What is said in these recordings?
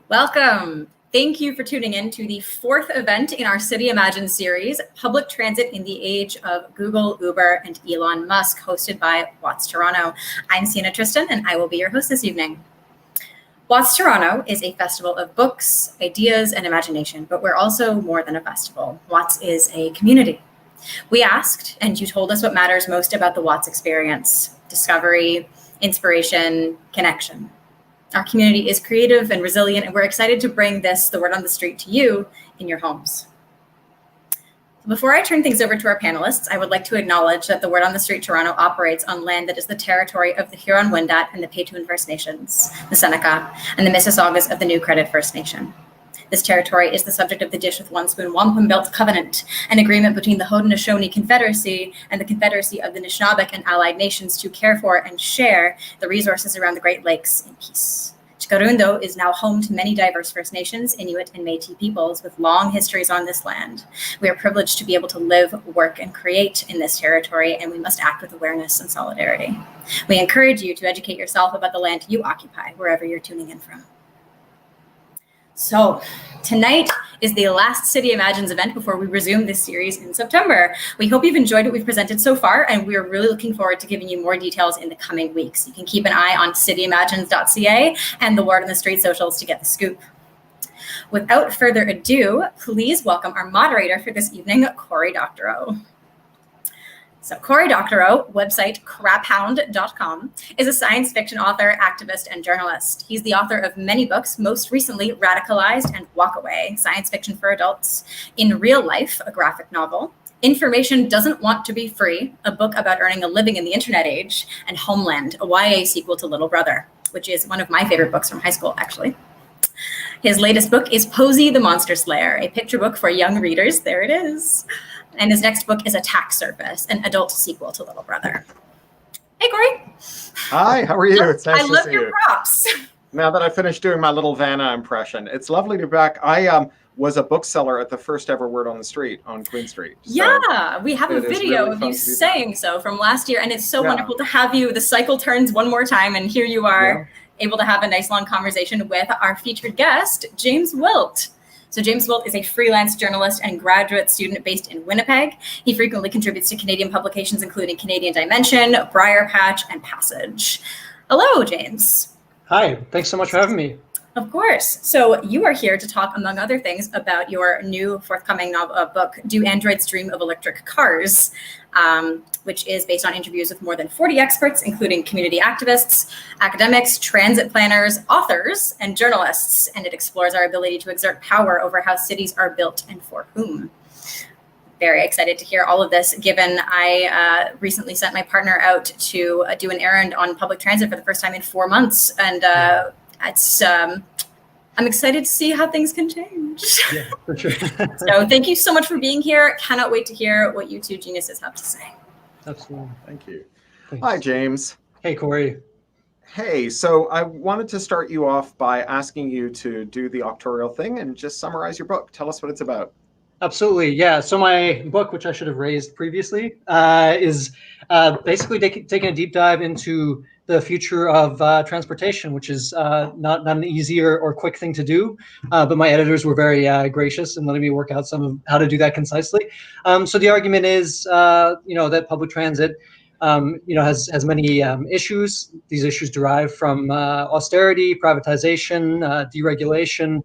Welcome. Thank you for tuning in to the fourth event in our City Imagine series, Public Transit in the Age of Google, Uber, and Elon Musk, hosted by WOTS Toronto. I'm Sienna Tristan, and I will be your host this evening. WOTS Toronto is a festival of books, ideas, and imagination, but we're also more than a festival. WOTS is a community. We asked, and you told us what matters most about the WOTS experience: discovery, inspiration, connection. Our community is creative and resilient, and we're excited to bring the word on the street to you in your homes. Before I turn things over to our panelists, I would like to acknowledge that the Word on the Street Toronto operates on land that is the territory of the Huron-Wendat and the Petun First Nations, the Seneca, and the Mississaugas of the New Credit First Nation. This territory is the subject of the Dish with One Spoon Wampum Belt Covenant, an agreement between the Haudenosaunee Confederacy and the Confederacy of the Anishinaabeg and Allied Nations to care for and share the resources around the Great Lakes in peace. Chikarundo is now home to many diverse First Nations, Inuit, and Métis peoples with long histories on this land. We are privileged to be able to live, work, and create in this territory, and we must act with awareness and solidarity. We encourage you to educate yourself about the land you occupy, wherever you're tuning in from. So tonight is the last City Imagines event before we resume this series in September. We hope you've enjoyed what we've presented so far, and we are really looking forward to giving you more details in the coming weeks. You can keep an eye on cityimagines.ca and the Word on the Street socials to get the scoop. Without further ado, please welcome our moderator for this evening, Cory Doctorow. So Cory Doctorow, website craphound.com, is a science fiction author, activist, and journalist. He's the author of many books, most recently Radicalized and Walk Away, science fiction for adults, In Real Life, a graphic novel, Information Doesn't Want to Be Free, a book about earning a living in the internet age, and Homeland, a YA sequel to Little Brother, which is one of my favorite books from high school, actually. His latest book is Posey the Monster Slayer, a picture book for young readers. There it is. And his next book is Attack Surface, an adult sequel to Little Brother. Hey, Cory. Hi, how are you? It's nice to see you. I love your props. Now that I finished doing my little Vanna impression, it's lovely to be back. I was a bookseller at the first ever Word on the Street on Queen Street. So yeah, we have a video really of you saying so from last year, and it's so wonderful to have you. The cycle turns one more time, and here you are, able to have a nice long conversation with our featured guest, James Wilt. So James Wilt is a freelance journalist and graduate student based in Winnipeg. He frequently contributes to Canadian publications, including Canadian Dimension, Briar Patch, and Passage. Hello, James. Hi, thanks so much for having me. Of course. So you are here to talk, among other things, about your new forthcoming book, Do Androids Dream of Electric Cars, which is based on interviews with more than 40 experts, including community activists, academics, transit planners, authors, and journalists. And it explores our ability to exert power over how cities are built and for whom. Very excited to hear all of this, given I recently sent my partner out to do an errand on public transit for the first time in 4 months. And I'm excited to see how things can change. Yeah, for sure. So thank you so much for being here. Cannot wait to hear what you two geniuses have to say. Absolutely. Thank you. Thanks. Hi, James. Hey, Cory. Hey, so I wanted to start you off by asking you to do the auctorial thing and just summarize your book. Tell us what it's about. Absolutely, yeah. So my book, which I should have raised previously, is basically taking a deep dive into the future of transportation, which is not an easy or quick thing to do. But my editors were very gracious in letting me work out some of how to do that concisely. So the argument is, that public transit, has many issues. These issues derive from austerity, privatization, deregulation,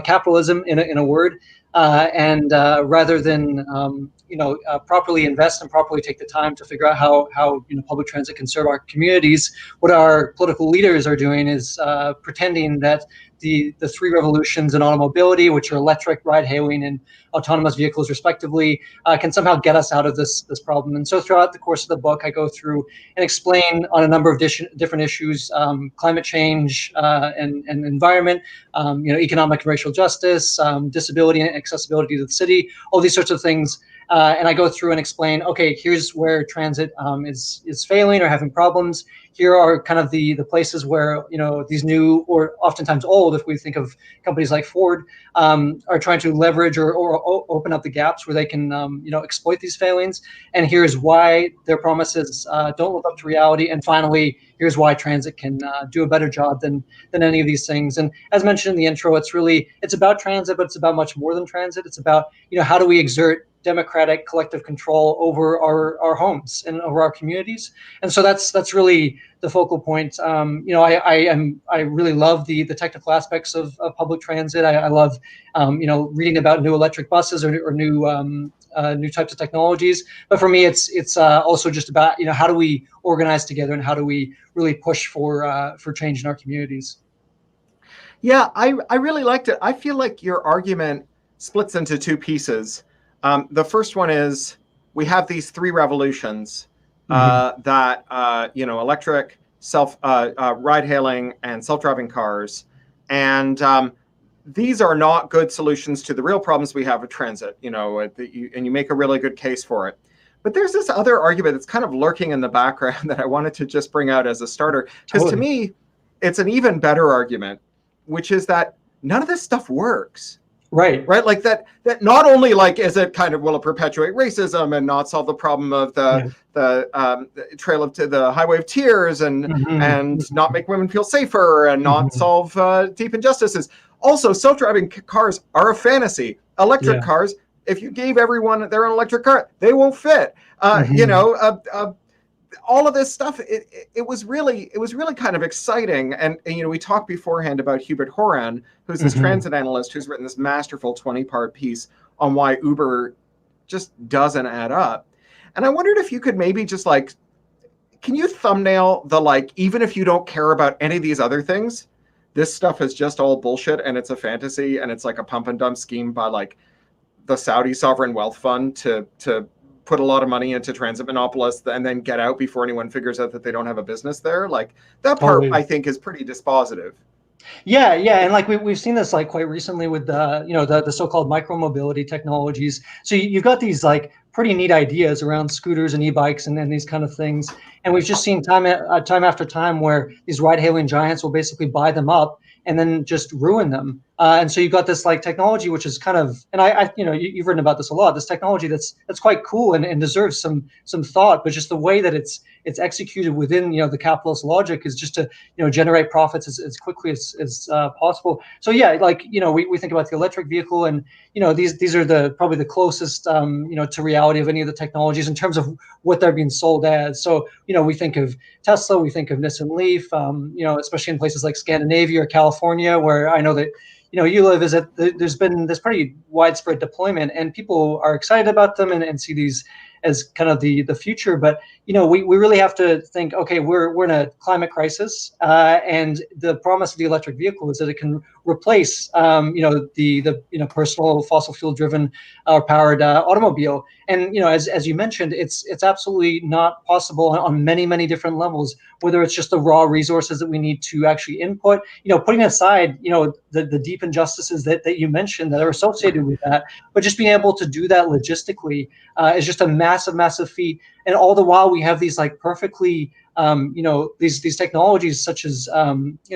capitalism, in a word. And rather than properly invest and properly take the time to figure out how public transit can serve our communities, what our political leaders are doing is pretending that the three revolutions in automobility, which are electric, ride-hailing, and autonomous vehicles respectively, can somehow get us out of this problem. And so throughout the course of the book, I go through and explain on a number of different issues: climate change and environment, economic and racial justice, disability and accessibility to the city, all these sorts of things. and I go through and explain, okay, here's where transit is failing or having problems. Here are kind of the places where, these new, or oftentimes old, if we think of companies like Ford, are trying to leverage or open up the gaps where they can, exploit these failings. And here's why their promises don't live up to reality. And finally, here's why transit can do a better job than any of these things. And as mentioned in the intro, it's about transit, but it's about much more than transit. It's about, how do we exert democratic collective control over our homes and over our communities. And so that's really the focal point. I really love the technical aspects of public transit. I love reading about new electric buses or new types of technologies. But for me, it's also just about how do we organize together and how do we really push for change in our communities. Yeah, I really liked it. I feel like your argument splits into two pieces. The first one is we have these three revolutions that electric, ride-hailing, and self-driving cars, and these are not good solutions to the real problems we have with transit. And you make a really good case for it. But there's this other argument that's kind of lurking in the background that I wanted to just bring out as a starter, because to me, it's an even better argument, which is that none of this stuff works. Right. Like that not only is it kind of, will it perpetuate racism and not solve the problem of the trail of the highway of tears and not make women feel safer and not solve deep injustices. Also, self-driving cars are a fantasy. Electric cars, if you gave everyone their own electric car, they won't fit. All of this stuff, it was really kind of exciting. And we talked beforehand about Hubert Horan, who's this transit analyst who's written this masterful 20-part piece on why Uber just doesn't add up. And I wondered if you could maybe just can you thumbnail the even if you don't care about any of these other things, this stuff is just all bullshit and it's a fantasy and it's like a pump and dump scheme by the Saudi sovereign wealth fund to put a lot of money into transit monopolists and then get out before anyone figures out that they don't have a business there. That part, I think, is pretty dispositive. Yeah, and we've seen this quite recently with the so-called micro-mobility technologies. So you've got these pretty neat ideas around scooters and e-bikes and these kind of things, and we've just seen time after time where these ride-hailing giants will basically buy them up and then just ruin them. And so you've got this technology, which is kind of, and you've written about this a lot, this technology that's quite cool and deserves some thought, but just the way that it's executed within, the capitalist logic is just to, generate profits as quickly as possible. So we think about the electric vehicle and, these are probably the closest, to reality of any of the technologies in terms of what they're being sold as. So, we think of Tesla, we think of Nissan Leaf, especially in places like Scandinavia or California, where I know that, you live, is that there's been this pretty widespread deployment and people are excited about them and see these as kind of the future. But, we really have to think, okay, we're in a climate crisis, and the promise of the electric vehicle is that it can replace, the personal fossil fuel driven or powered automobile. And, as you mentioned, it's absolutely not possible on many, many different levels, whether it's just the raw resources that we need to actually input, putting aside, the deep injustices that you mentioned that are associated with that, but just being able to do that logistically is just a massive feat. And all the while we have these perfectly, these technologies such as,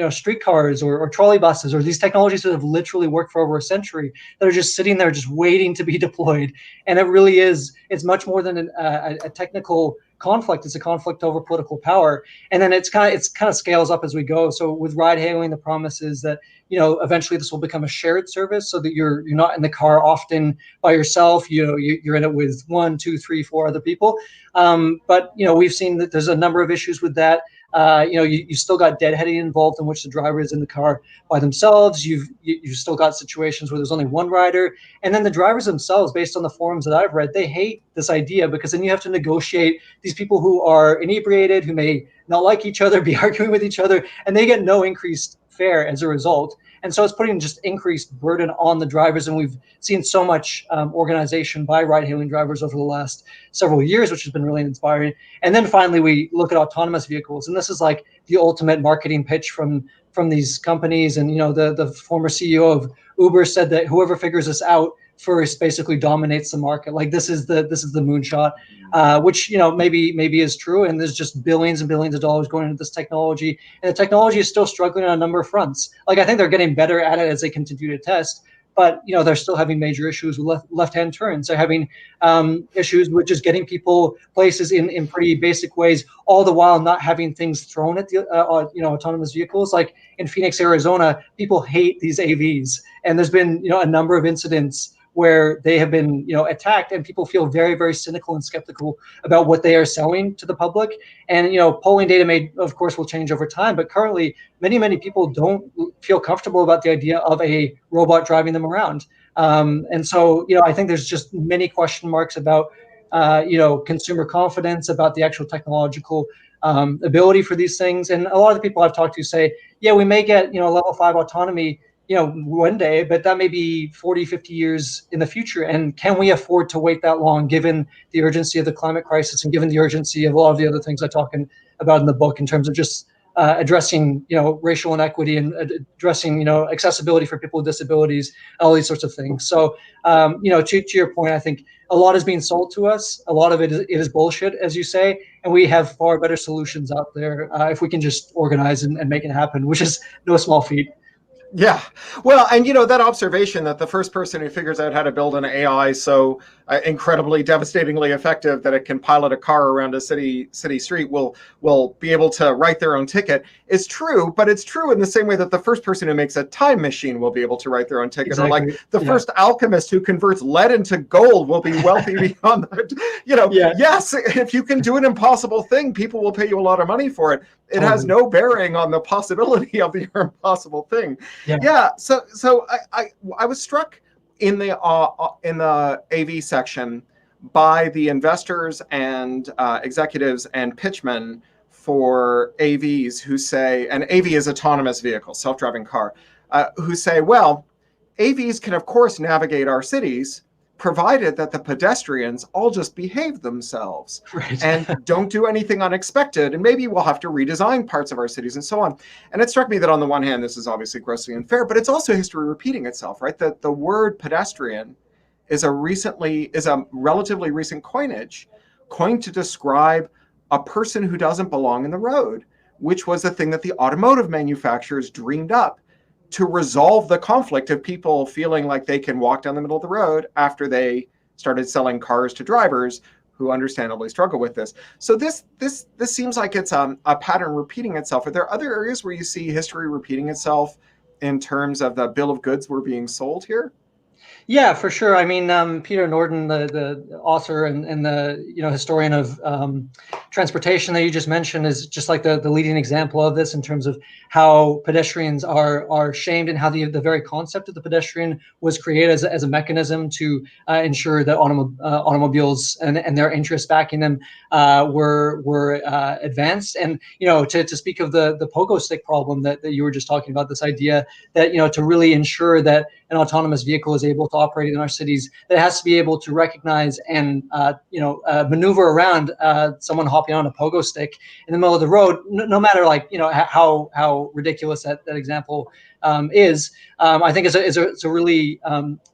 streetcars or trolley buses, or these technologies that have literally worked for over a century that are just sitting there just waiting to be deployed. And it really is, it's much more than a technical conflict. It's a conflict over political power. And then it's kind of scales up as we go. So with ride hailing, the promise is that, eventually this will become a shared service so that you're not in the car often by yourself. You're in it with 1, 2, 3, 4 other people. But we've seen that there's a number of issues with that. You still got deadheading involved, in which the driver is in the car by themselves. You've still got situations where there's only one rider, and then the drivers themselves, based on the forums that I've read, they hate this idea because then you have to negotiate these people who are inebriated, who may not like each other, be arguing with each other, and they get no increased fare as a result. And so it's putting just increased burden on the drivers. And we've seen so much organization by ride-hailing drivers over the last several years, which has been really inspiring. And then finally, we look at autonomous vehicles. And this is the ultimate marketing pitch from these companies. And, the former CEO of Uber said that whoever figures this out first basically dominates the market. Like this is the moonshot, which maybe is true. And there's just billions and billions of dollars going into this technology, and the technology is still struggling on a number of fronts. Like I think they're getting better at it as they continue to test. But they're still having major issues with left-hand turns. They're having issues with just getting people places in pretty basic ways, all the while not having things thrown at the autonomous vehicles. Like in Phoenix, Arizona, people hate these AVs, and there's been a number of incidents where they have been attacked, and people feel very, very cynical and skeptical about what they are selling to the public. And polling data of course will change over time, but currently many people don't feel comfortable about the idea of a robot driving them around. And so I think there's just many question marks about consumer confidence, about the actual technological ability for these things. And a lot of the people I've talked to say, yeah, we may get level 5 autonomy one day, but that may be 40, 50 years in the future. And can we afford to wait that long, given the urgency of the climate crisis and given the urgency of a lot of the other things I'm talking about in the book in terms of just addressing, racial inequity and addressing, accessibility for people with disabilities, all these sorts of things. So, to your point, I think a lot is being sold to us. A lot of it is bullshit, as you say, and we have far better solutions out there if we can just organize and make it happen, which is no small feat. Yeah. Well, and that observation that the first person who figures out how to build an AI so incredibly devastatingly effective that it can pilot a car around a city street will be able to write their own ticket is true, but it's true in the same way that the first person who makes a time machine will be able to write their own ticket. Exactly. Or like the first alchemist who converts lead into gold will be wealthy beyond that. Yes, if you can do an impossible thing, people will pay you a lot of money for it. It has no bearing on the possibility of the impossible thing. Yeah. So I was struck in the AV section by the investors and executives and pitchmen for AVs who say, and AV is autonomous vehicle, self-driving car, who say, well, AVs can of course navigate our cities, provided that the pedestrians all just behave themselves and don't do anything unexpected. And maybe we'll have to redesign parts of our cities and so on. And it struck me that on the one hand, this is obviously grossly unfair, but it's also history repeating itself, right? That the word pedestrian is a relatively recent coinage coined to describe a person who doesn't belong in the road, which was the thing that the automotive manufacturers dreamed up to resolve the conflict of people feeling like they can walk down the middle of the road after they started selling cars to drivers who understandably struggle with this. So this seems like it's a pattern repeating itself. Are there other areas where you see history repeating itself in terms of the bill of goods we're being sold here? Yeah, for sure. I mean, Peter Norden, the author and the historian of transportation that you just mentioned, is just like the leading example of this in terms of how pedestrians are shamed and how the very concept of the pedestrian was created as a mechanism to ensure that automobiles and their interests backing them were advanced. And to speak of the pogo stick problem that you were just talking about, this idea that to really ensure that an autonomous vehicle is able to operate in our cities, that has to be able to recognize and maneuver around someone hopping on a pogo stick in the middle of the road, no matter how ridiculous that example is. I think it's a really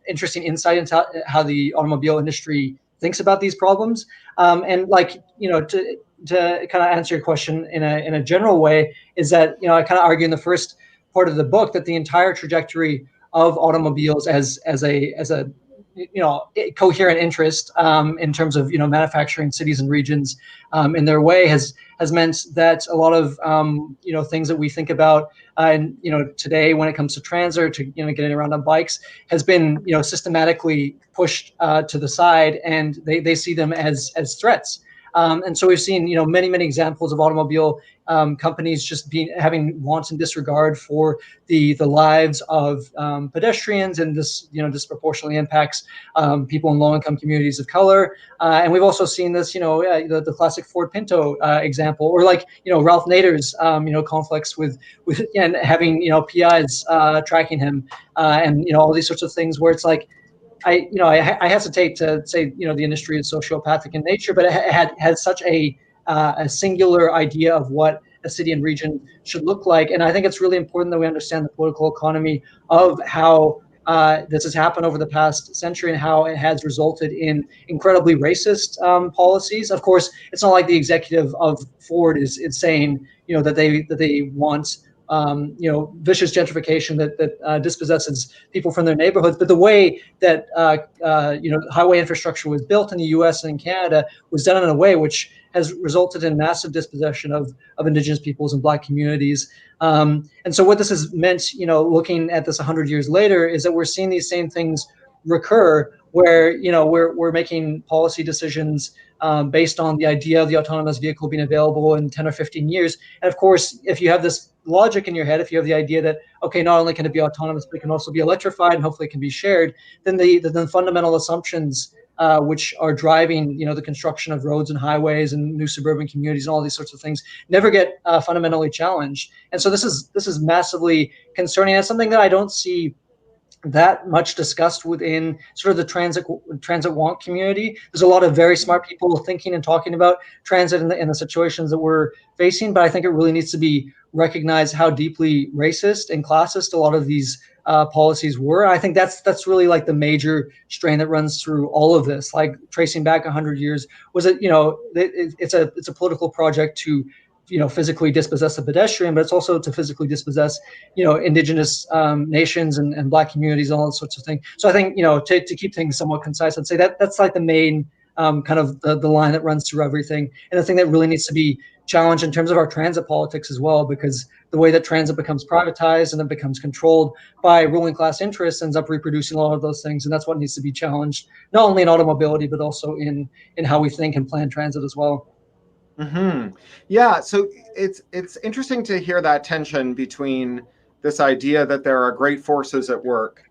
interesting insight into how the automobile industry thinks about these problems. And to kind of answer your question in a general way, is that I kind of argue in the first part of the book that the entire trajectory of automobiles as a coherent interest in terms of manufacturing cities and regions in their way has meant that a lot of things that we think about and today when it comes to transit or to getting around on bikes has been systematically pushed to the side, and they see them as threats. And so we've seen, many examples of automobile companies just having wanton disregard for the lives of pedestrians, and this, disproportionately impacts people in low-income communities of color. And we've also seen this, the classic Ford Pinto example, or Ralph Nader's, conflicts with and having PIs tracking him, and all these sorts of things where it's like, I hesitate to say the industry is sociopathic in nature, but it had such a singular idea of what a city and region should look like. And I think it's really important that we understand the political economy of how this has happened over the past century and how it has resulted in incredibly racist policies. Of course, it's not like the executive of Ford is saying, that they want vicious gentrification that dispossesses people from their neighborhoods. But the way that highway infrastructure was built in the U.S. and in Canada was done in a way which has resulted in massive dispossession of Indigenous peoples and Black communities. And so what this has meant, looking at this 100 years later, is that we're seeing these same things recur, where we're making policy decisions based on the idea of the autonomous vehicle being available in 10 or 15 years. And of course, if you have this logic in your head, if you have the idea that, okay, not only can it be autonomous, but it can also be electrified and hopefully it can be shared, then the fundamental assumptions which are driving, the construction of roads and highways and new suburban communities and all these sorts of things never get fundamentally challenged. And so this is massively concerning. And something that I don't see that much discussed within sort of the transit wonk community. There's a lot of very smart people thinking and talking about transit in the situations that we're facing, but I think it really needs to be recognized how deeply racist and classist a lot of these policies were. I think that's really like the major strain that runs through all of this. Like tracing back 100 years, was it, it's a political project to physically dispossess a pedestrian, but it's also to physically dispossess, Indigenous nations and Black communities, all those sorts of things. So I think, to keep things somewhat concise, I'd say that's like the main kind of the line that runs through everything. And the thing that really needs to be challenged in terms of our transit politics as well, because the way that transit becomes privatized and it becomes controlled by ruling class interests ends up reproducing a lot of those things. And that's what needs to be challenged, not only in automobility, but also in how we think and plan transit as well. Mm-hmm. Yeah, so it's interesting to hear that tension between this idea that there are great forces at work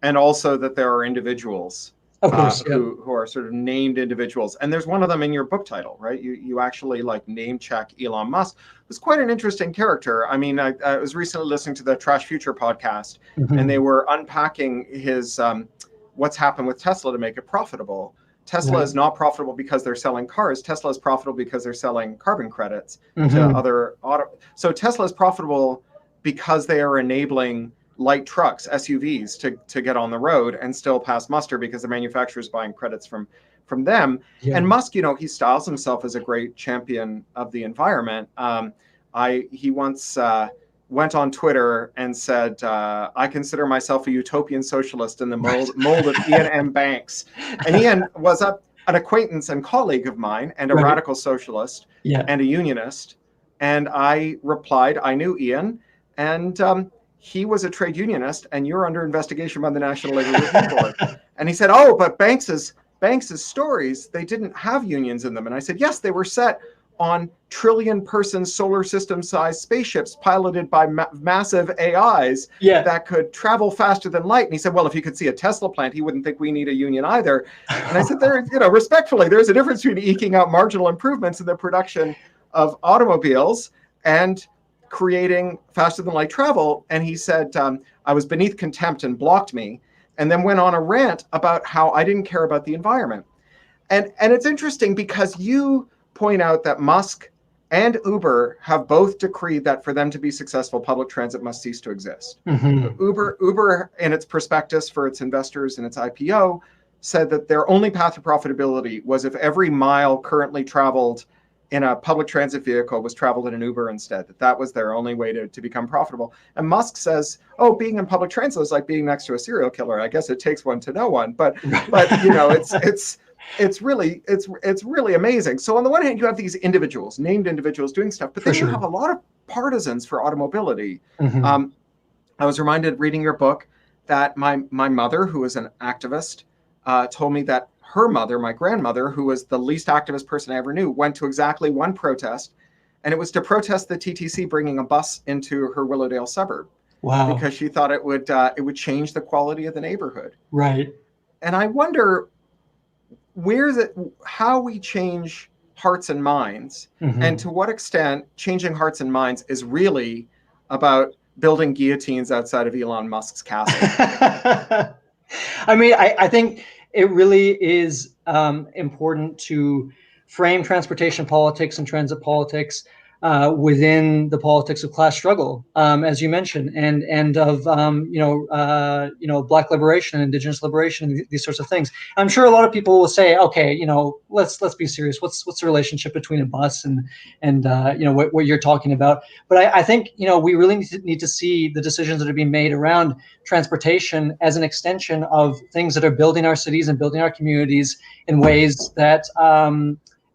and also that there are individuals of course, who are sort of named individuals. And there's one of them in your book title, right? You actually like name check Elon Musk. It was quite an interesting character. I mean, I was recently listening to the Trash Future podcast, and they were unpacking his what's happened with Tesla to make it profitable. Tesla is not profitable because they're selling cars. Tesla is profitable because they're selling carbon credits to other auto. So Tesla is profitable because they are enabling light trucks, SUVs, to get on the road and still pass muster because the manufacturer is buying credits from them. Yeah. And Musk, he styles himself as a great champion of the environment. He once went on Twitter and said, I consider myself a utopian socialist in the mold of Ian M. Banks. And Ian was an acquaintance and colleague of mine and a radical socialist and a unionist. And I replied, I knew Ian, and he was a trade unionist, and you're under investigation by the National Labor Review Board. And he said, oh, but Banks's stories, they didn't have unions in them. And I said, yes, they were set on trillion-person solar system-sized spaceships piloted by massive AIs that could travel faster than light. And he said, well, if he could see a Tesla plant, he wouldn't think we need a union either. And I said, respectfully, there's a difference between eking out marginal improvements in the production of automobiles and creating faster than light travel. And he said, I was beneath contempt and blocked me, and then went on a rant about how I didn't care about the environment. And it's interesting because you point out that Musk and Uber have both decreed that for them to be successful, public transit must cease to exist. Uber, in its prospectus for its investors in its IPO, said that their only path to profitability was if every mile currently traveled in a public transit vehicle was traveled in an Uber instead, that was their only way to become profitable. And Musk says, oh, being in public transit is like being next to a serial killer. I guess it takes one to know one, but it's really amazing. So on the one hand, you have these individuals, named individuals doing stuff, but then you have a lot of partisans for automobility. I was reminded reading your book that my mother, who is an activist, told me that her mother, my grandmother, who was the least activist person I ever knew, went to exactly one protest, and it was to protest the TTC bringing a bus into her Willowdale suburb. Wow! Because she thought it would change the quality of the neighborhood. Right. And I wonder how we change hearts and minds, and to what extent changing hearts and minds is really about building guillotines outside of Elon Musk's castle. I mean, I think it really is important to frame transportation politics and transit politics within the politics of class struggle, as you mentioned, and of Black liberation, Indigenous liberation, these sorts of things. I'm sure a lot of people will say, okay, let's be serious. What's the relationship between a bus and what you're talking about? But I think we really need to see the decisions that are being made around transportation as an extension of things that are building our cities and building our communities in ways that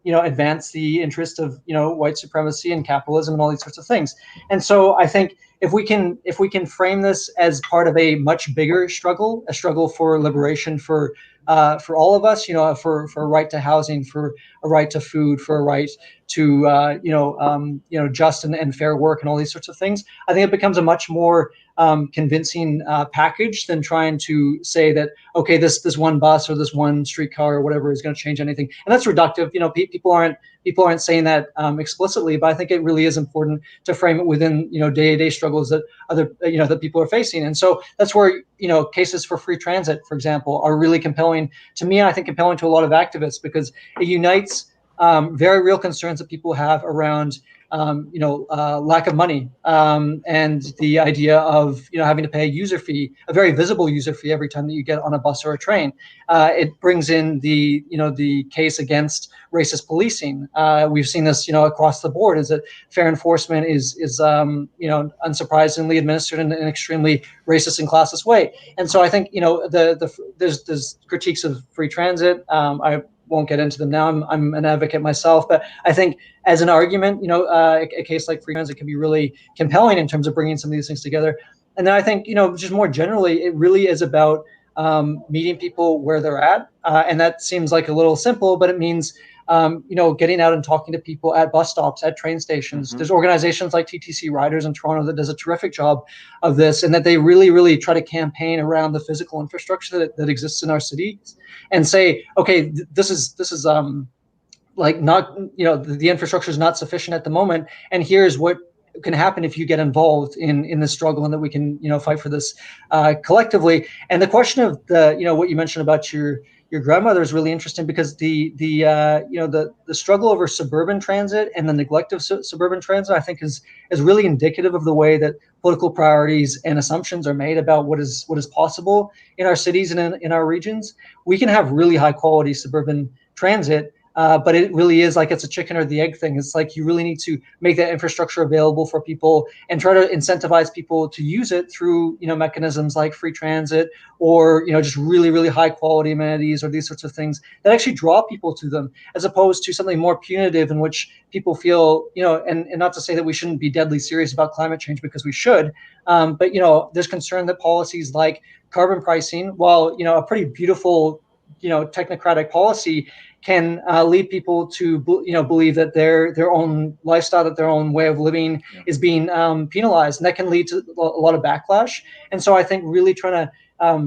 advance the interest of white supremacy and capitalism and all these sorts of things. And so I think if we can frame this as part of a much bigger struggle, a struggle for liberation for all of us, for a right to housing, for a right to food, for a right to just and fair work and all these sorts of things, I think it becomes a much more convincing package than trying to say that, okay, this one bus or this one streetcar or whatever is going to change anything. And that's reductive. People aren't saying that explicitly, but I think it really is important to frame it within day-to-day struggles that that people are facing. And so that's where cases for free transit, for example, are really compelling to me, and I think compelling to a lot of activists, because it unites very real concerns that people have around lack of money, and the idea of having to pay a user fee, a very visible user fee every time that you get on a bus or a train. It brings in the case against racist policing. We've seen this across the board, is that fair enforcement is unsurprisingly administered in an extremely racist and classist way. And so I think there's critiques of free transit. I won't get into them now. I'm an advocate myself, but I think as an argument, a case like free transit can be really compelling in terms of bringing some of these things together. And then I think, just more generally, it really is about meeting people where they're at. And that seems like a little simple, but it means, getting out and talking to people at bus stops, at train stations. Mm-hmm. There's organizations like TTC Riders in Toronto that does a terrific job of this, and that they really, really try to campaign around the physical infrastructure that exists in our cities and say, okay, this is not, the infrastructure is not sufficient at the moment, and here's what can happen if you get involved in this struggle, and that we can fight for this collectively. And the question of what you mentioned about your grandmother is really interesting, because the struggle over suburban transit and the neglect of suburban transit, I think, is really indicative of the way that political priorities and assumptions are made about what is possible in our cities and in our regions. We can have really high quality suburban transit, but it really is like it's a chicken or the egg thing. It's like you really need to make that infrastructure available for people and try to incentivize people to use it through mechanisms like free transit, or just really, really high quality amenities, or these sorts of things that actually draw people to them, as opposed to something more punitive in which people feel and not to say that we shouldn't be deadly serious about climate change, because we should, but there's concern that policies like carbon pricing, while a pretty beautiful technocratic policy, can lead people to believe that their own lifestyle, that their own way of living is being penalized, and that can lead to a lot of backlash. And so I think really trying to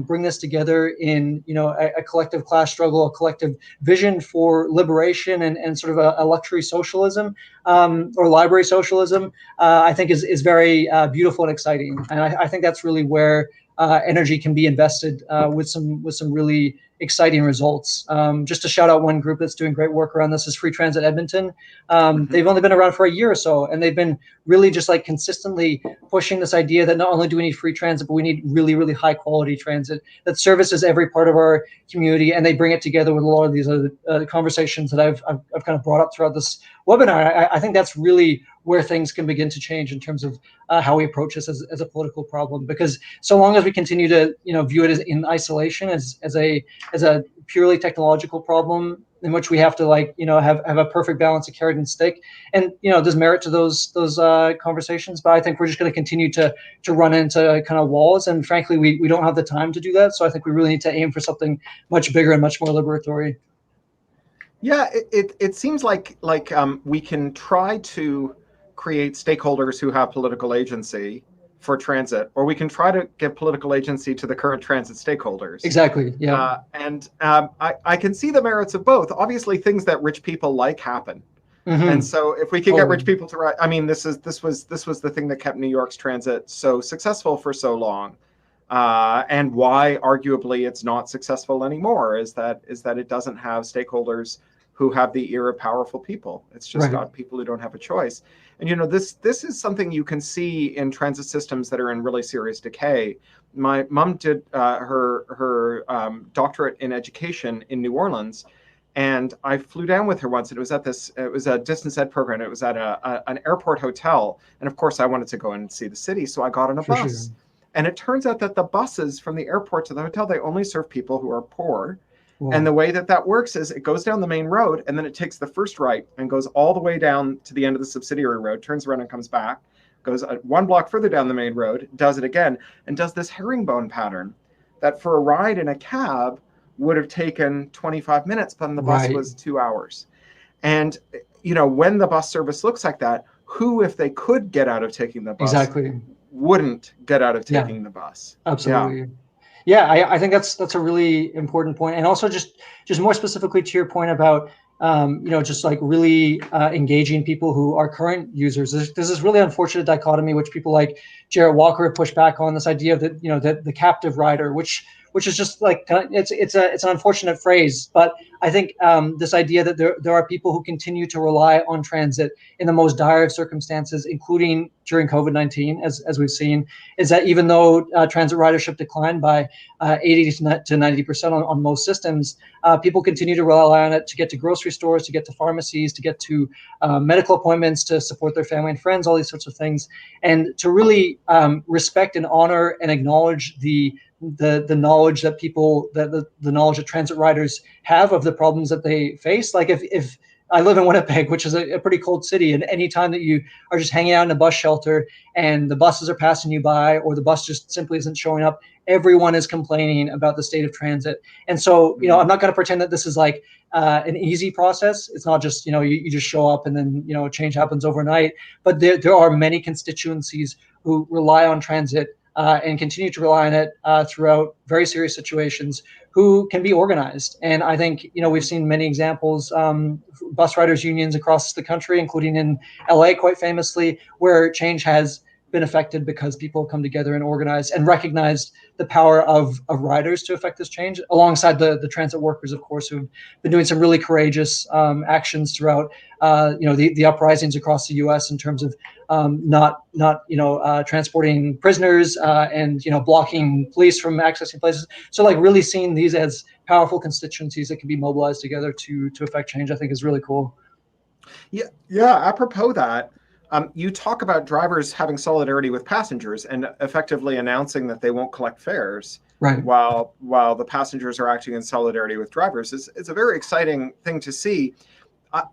bring this together in a collective class struggle, a collective vision for liberation, and sort of a luxury socialism, or library socialism, I think is very beautiful and exciting. And I think that's really where energy can be invested with some really exciting results. Just to shout out one group that's doing great work around this is Free Transit Edmonton. They've only been around for a year or so, and they've been really just like consistently pushing this idea that not only do we need free transit, but we need really, really high quality transit that services every part of our community. And they bring it together with a lot of these other conversations that I've kind of brought up throughout this webinar. I think that's really where things can begin to change in terms of how we approach this as a political problem. Because so long as we continue to view it as in isolation, as a purely technological problem in which we have to have a perfect balance of carrot and stick, and there's merit to those conversations, but I think we're just going to continue to run into kind of walls, and frankly we don't have the time to do that. So I think we really need to aim for something much bigger and much more liberatory. Yeah, it seems like we can try to create stakeholders who have political agency for transit, or we can try to give political agency to the current transit stakeholders. Exactly. Yeah. I can see the merits of both. Obviously, things that rich people like happen, and so if we can get rich people to ride, I mean, this was the thing that kept New York's transit so successful for so long, and why arguably it's not successful anymore is that it doesn't have stakeholders who have the ear of powerful people. It's just not people who don't have a choice. And this is something you can see in transit systems that are in really serious decay. My mom did her doctorate in education in New Orleans, and I flew down with her once. It was a distance ed program. It was at an airport hotel, and of course I wanted to go and see the city, so I got on a bus. Sure. And it turns out that the buses from the airport to the hotel, they only serve people who are poor. Wow. And the way that works is it goes down the main road, and then it takes the first right and goes all the way down to the end of the subsidiary road, turns around and comes back, goes one block further down the main road, does it again, and does this herringbone pattern that for a ride in a cab would have taken 25 minutes, but on the bus was 2 hours. And, when the bus service looks like that, who, if they could get out of taking the bus, wouldn't get out of taking the bus? Absolutely. Yeah, I think that's a really important point. And also just more specifically to your point about, just like really engaging people who are current users. There's this really unfortunate dichotomy, which people like Jarrett Walker have pushed back on, this idea of the captive rider, which is just like, it's an unfortunate phrase, but I think this idea that there are people who continue to rely on transit in the most dire of circumstances, including during COVID-19, as we've seen, is that even though transit ridership declined by 80 to 90% on most systems, people continue to rely on it to get to grocery stores, to get to pharmacies, to get to medical appointments, to support their family and friends, all these sorts of things, and to really respect and honor and acknowledge the knowledge that the knowledge that transit riders have of the problems that they face. Like if I live in Winnipeg, which is a pretty cold city, and any time that you are just hanging out in a bus shelter and the buses are passing you by, or the bus just simply isn't showing up, everyone is complaining about the state of transit. And so, I'm not going to pretend that this is like an easy process. It's not just, you just show up and then, change happens overnight. But there are many constituencies who rely on transit and continue to rely on it throughout very serious situations, who can be organized. And I think, we've seen many examples, bus riders unions across the country, including in LA quite famously, where change has been affected because people come together and organize and recognize the power of riders to affect this change, alongside the transit workers, of course, who've been doing some really courageous actions throughout the uprisings across the U.S. in terms of not transporting prisoners and blocking police from accessing places. So like really seeing these as powerful constituencies that can be mobilized together to affect change, I think is really cool. Yeah. Apropos that, you talk about drivers having solidarity with passengers and effectively announcing that they won't collect fares, while the passengers are acting in solidarity with drivers. It's a very exciting thing to see.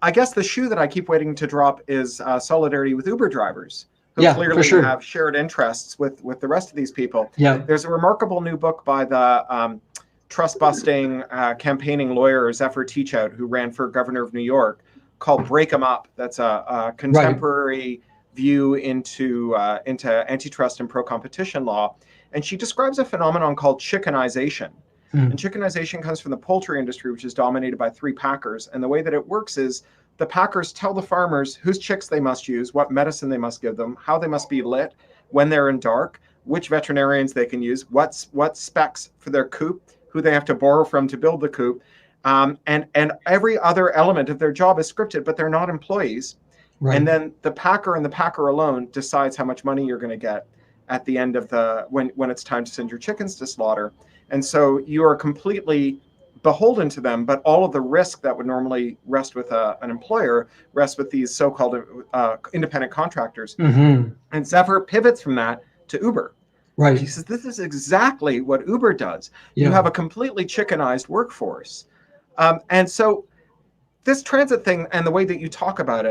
I guess the shoe that I keep waiting to drop is solidarity with Uber drivers, who clearly have shared interests with the rest of these people. Yeah. There's a remarkable new book by the trust-busting campaigning lawyer Zephyr Teachout, who ran for governor of New York, called Break 'em Up. That's a contemporary view into antitrust and pro-competition law. And she describes a phenomenon called chickenization. And chickenization comes from the poultry industry, which is dominated by 3 packers. And the way that it works is the packers tell the farmers whose chicks they must use, what medicine they must give them, how they must be lit when they're in dark, which veterinarians they can use, what specs for their coop, who they have to borrow from to build the coop. And every other element of their job is scripted, but they're not employees. Right. And then the packer and the packer alone decides how much money you're going to get at the end of when it's time to send your chickens to slaughter. And so you are completely beholden to them, but all of the risk that would normally rest with an employer rests with these so-called independent contractors. And Zephyr pivots from that to Uber. Right. He says, this is exactly what Uber does. Yeah. You have a completely chickenized workforce. And so this transit thing and the way that you talk about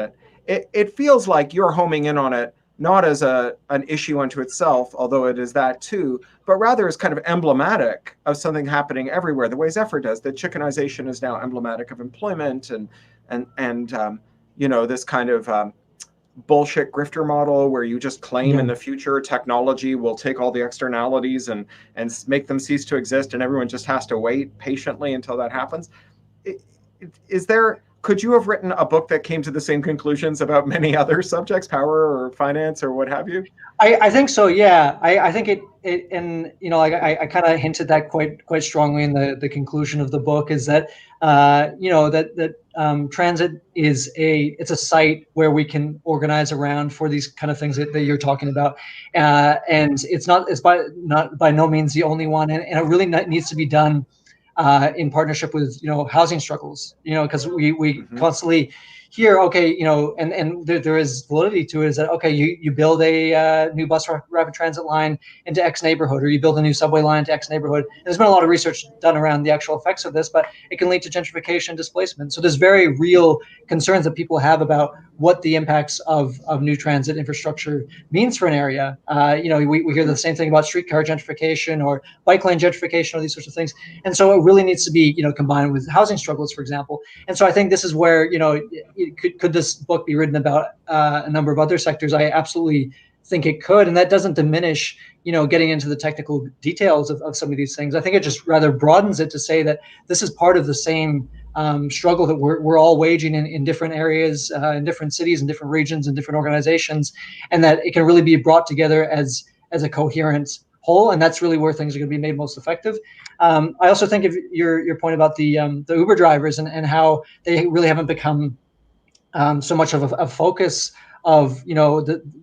it feels like you're homing in on it, not as an issue unto itself, although it is that too, but rather as kind of emblematic of something happening everywhere, the way Zephyr does. That chickenization is now emblematic of employment and this kind of bullshit grifter model where you just claim in the future technology will take all the externalities and make them cease to exist, and everyone just has to wait patiently until that happens. Could you have written a book that came to the same conclusions about many other subjects, power or finance or what have you? I think so. Yeah, I think it and I kind of hinted that quite strongly in the conclusion of the book, is that that transit is it's a site where we can organize around for these kind of things that you're talking about, and it's by no means the only one, and it really needs to be done in partnership with housing struggles, because we constantly hear, okay, and there is validity to it, is that, okay, you build a new bus rapid transit line into X neighborhood, or you build a new subway line into X neighborhood. And there's been a lot of research done around the actual effects of this, but it can lead to gentrification, displacement. So there's very real concerns that people have about what the impacts of new transit infrastructure means for an area. We hear the same thing about streetcar gentrification or bike lane gentrification, or these sorts of things. And so it really needs to be, combined with housing struggles, for example. And so I think this is where, could this book be written about a number of other sectors? I absolutely think it could, and that doesn't diminish, getting into the technical details of some of these things. I think it just rather broadens it to say that this is part of the same struggle that we're all waging in different areas, in different cities, in different regions, and different organizations, and that it can really be brought together as a coherent whole, and that's really where things are going to be made most effective. I also think of your point about the Uber drivers and how they really haven't become so much of a focus of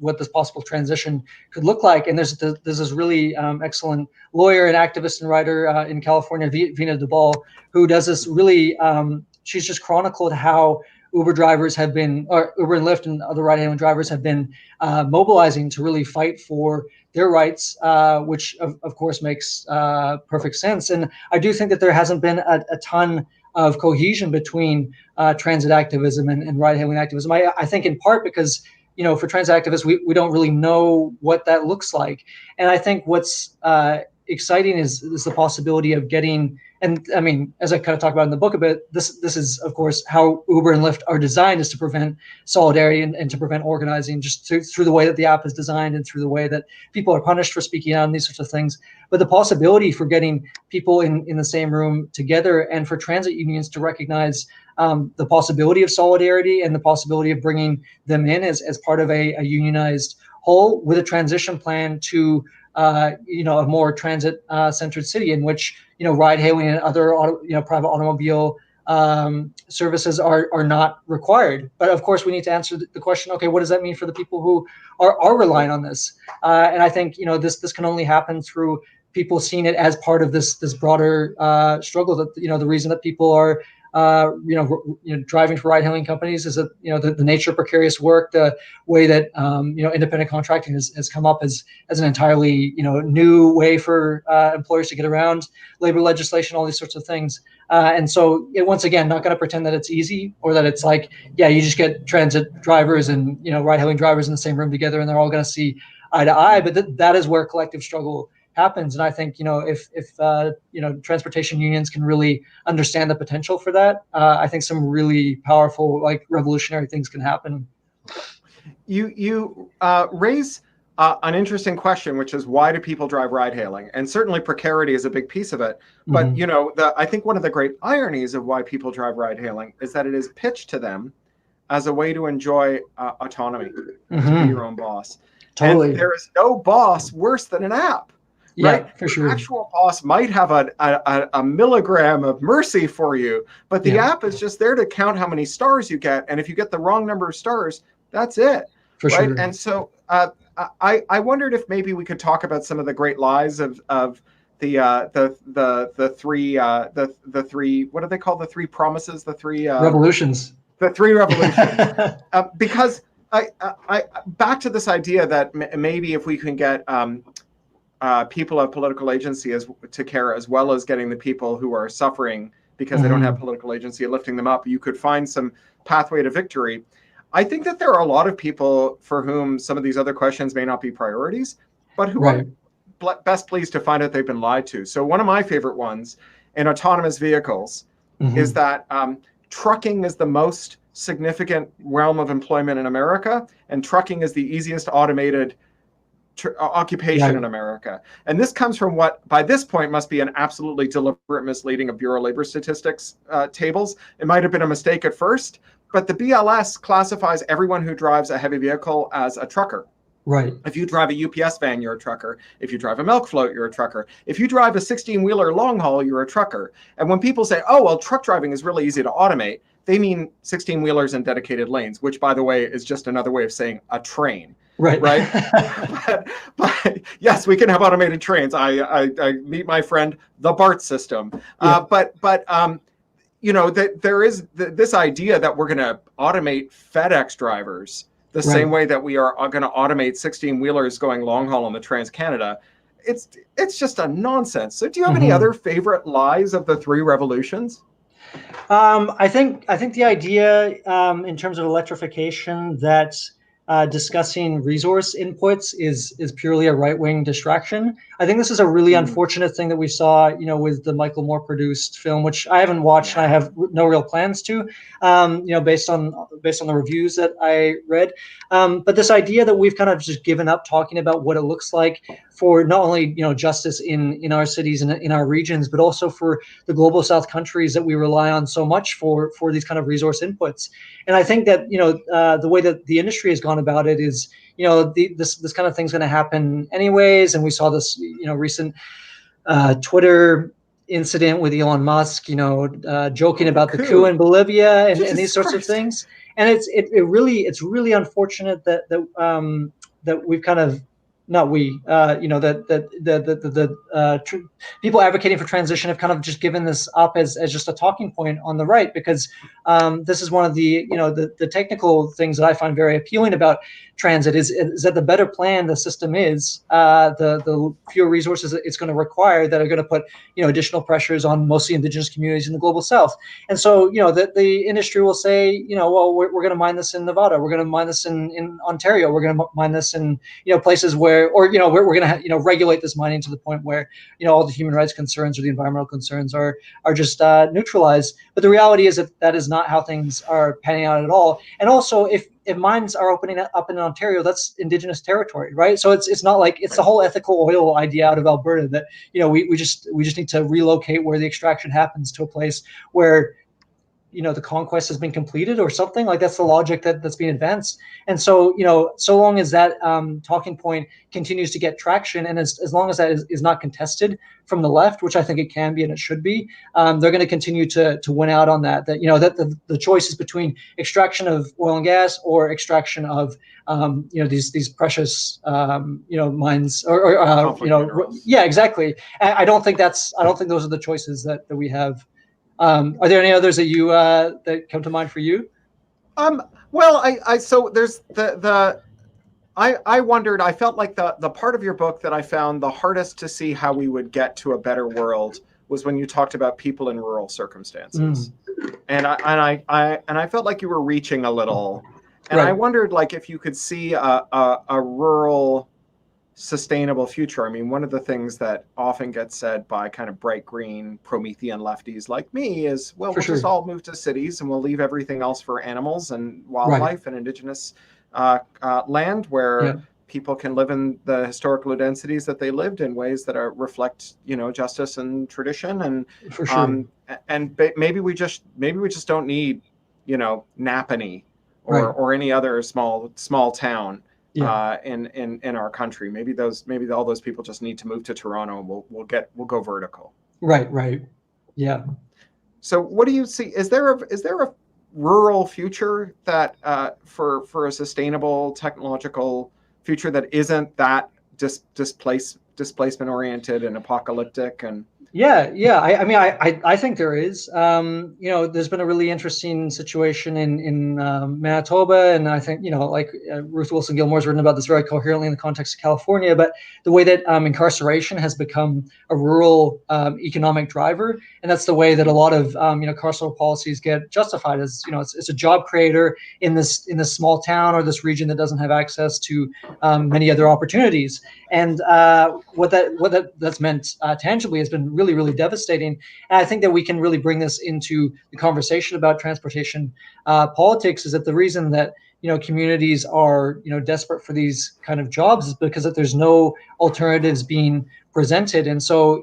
what this possible transition could look like. And there's this really excellent lawyer and activist and writer in California, Vina Dubal, who does this really. She's just chronicled how Uber drivers have been, or Uber and Lyft and other ride-hailing drivers have been mobilizing to really fight for their rights, which of course makes perfect sense. And I do think that there hasn't been a ton of cohesion between transit activism and ride-hailing activism. I think in part because, for transit activists, we don't really know what that looks like. And I think what's exciting is the possibility of getting, and I mean, as I kind of talk about in the book a bit, this is, of course, how Uber and Lyft are designed, is to prevent solidarity and to prevent organizing, just through the way that the app is designed and through the way that people are punished for speaking out and these sorts of things. But the possibility for getting people in the same room together, and for transit unions to recognize the possibility of solidarity and the possibility of bringing them in as part of a unionized whole, with a transition plan to a more transit-centered city in which ride-hailing and other private automobile services are not required. But of course, we need to answer the question: okay, what does that mean for the people who are relying on this? And I think this can only happen through people seeing it as part of this broader struggle. That the reason that people are driving for ride-hailing companies is that the nature of precarious work, the way that independent contracting has come up as an entirely new way for employers to get around labor legislation, all these sorts of things. And so, once again, not going to pretend that it's easy, or that it's like, yeah, you just get transit drivers and ride-hailing drivers in the same room together and they're all going to see eye to eye. But that is where collective struggle happens. And I think if transportation unions can really understand the potential for that, I think some really powerful, revolutionary things can happen. You raise an interesting question, which is, why do people drive ride-hailing? And certainly precarity is a big piece of it. But I think one of the great ironies of why people drive ride-hailing is that it is pitched to them as a way to enjoy autonomy, to be your own boss. Totally. And there is no boss worse than an app. Yeah, right? For sure. The actual boss might have a milligram of mercy for you, but the app is just there to count how many stars you get. And if you get the wrong number of stars, that's it. For right? Sure. And so I wondered if maybe we could talk about some of the great lies of the three, what do they call the three promises? The three revolutions. The three revolutions. Because I back to this idea that maybe if we can get people of political agency to care, as well as getting the people who are suffering because they don't have political agency, lifting them up, you could find some pathway to victory. I think that there are a lot of people for whom some of these other questions may not be priorities, but who are best pleased to find out they've been lied to. So one of my favorite ones in autonomous vehicles is that trucking is the most significant realm of employment in America, and trucking is the easiest automated occupation in America. And this comes from what by this point must be an absolutely deliberate misleading of Bureau of Labor Statistics tables. It might have been a mistake at first, but the BLS classifies everyone who drives a heavy vehicle as a trucker. Right. If you drive a UPS van, you're a trucker. If you drive a milk float, you're a trucker. If you drive a 16-wheeler long haul, you're a trucker. And when people say, oh, well, truck driving is really easy to automate, they mean 16-wheelers and dedicated lanes, which, by the way, is just another way of saying a train. Right. but yes, we can have automated trains. I meet my friend, the BART system. Yeah. There is this idea that we're going to automate FedEx drivers the same way that we are going to automate 16-wheelers going long haul on the Trans-Canada. It's just a nonsense. So do you have any other favorite lies of the three revolutions? I think the idea in terms of electrification that discussing resource inputs is purely a right-wing distraction. I think this is a really unfortunate thing that we saw, with the Michael Moore produced film, which I haven't watched and I have no real plans to, based on the reviews that I read. But this idea that we've kind of just given up talking about what it looks like for not only justice in our cities and in our regions, but also for the global South countries that we rely on so much for these kind of resource inputs. And I think that the way that the industry has gone about it is this kind of thing's going to happen anyways. And we saw this recent Twitter incident with Elon Musk, joking about the coup in Bolivia and these sorts of things. And it's really unfortunate that we've kind of people advocating for transition have kind of just given this up as just a talking point on the right, because this is one of the technical things that I find very appealing about transit is that the better plan the system is, the fewer resources it's going to require that are going to put additional pressures on mostly indigenous communities in the global South. And so the industry will say well, we're going to mine this in Nevada, we're going to mine this in Ontario, we're going to mine this in places where, or we're going to regulate this mining to the point where all the human rights concerns or the environmental concerns are just neutralized. But the reality is that is not how things are panning out at all. And also, if mines are opening up in Ontario, that's indigenous territory, right? So it's not like it's the whole ethical oil idea out of Alberta that we just need to relocate where the extraction happens to a place where the conquest has been completed or something. Like that's the logic that's being advanced. And so so long as that talking point continues to get traction, and as long as that is not contested from the left, which I think it can be and it should be, they're going to continue to win out on that the choice is between extraction of oil and gas or extraction of these precious mines or yeah, exactly. I don't think those are the choices that we have. Are there any others that you that come to mind for you? Well, so there's I wondered, I felt like the part of your book that I found the hardest to see how we would get to a better world was when you talked about people in rural circumstances. And I felt like you were reaching a little. And I wondered like if you could see a rural sustainable future. I mean, one of the things that often gets said by kind of bright green Promethean lefties like me is, well, we'll just all move to cities and we'll leave everything else for animals and wildlife and indigenous land where people can live in the historical densities that they lived in ways that reflect, justice and tradition. And maybe we just don't need, Napanee or any other small town. In our country, maybe all those people just need to move to Toronto, and we'll go vertical. Right. Yeah. So, what do you see? Is there a rural future that for a sustainable technological future that isn't that displacement oriented and apocalyptic and? Yeah. I mean, I think there is. There's been a really interesting situation in Manitoba, and I think Ruth Wilson Gilmore's written about this very coherently in the context of California. But the way that incarceration has become a rural economic driver, and that's the way that a lot of carceral policies get justified as it's a job creator in this small town or this region that doesn't have access to many other opportunities. And what that's meant tangibly has been really, really devastating. And I think that we can really bring this into the conversation about transportation politics, is that the reason that communities are desperate for these kind of jobs is because that there's no alternatives being presented. And so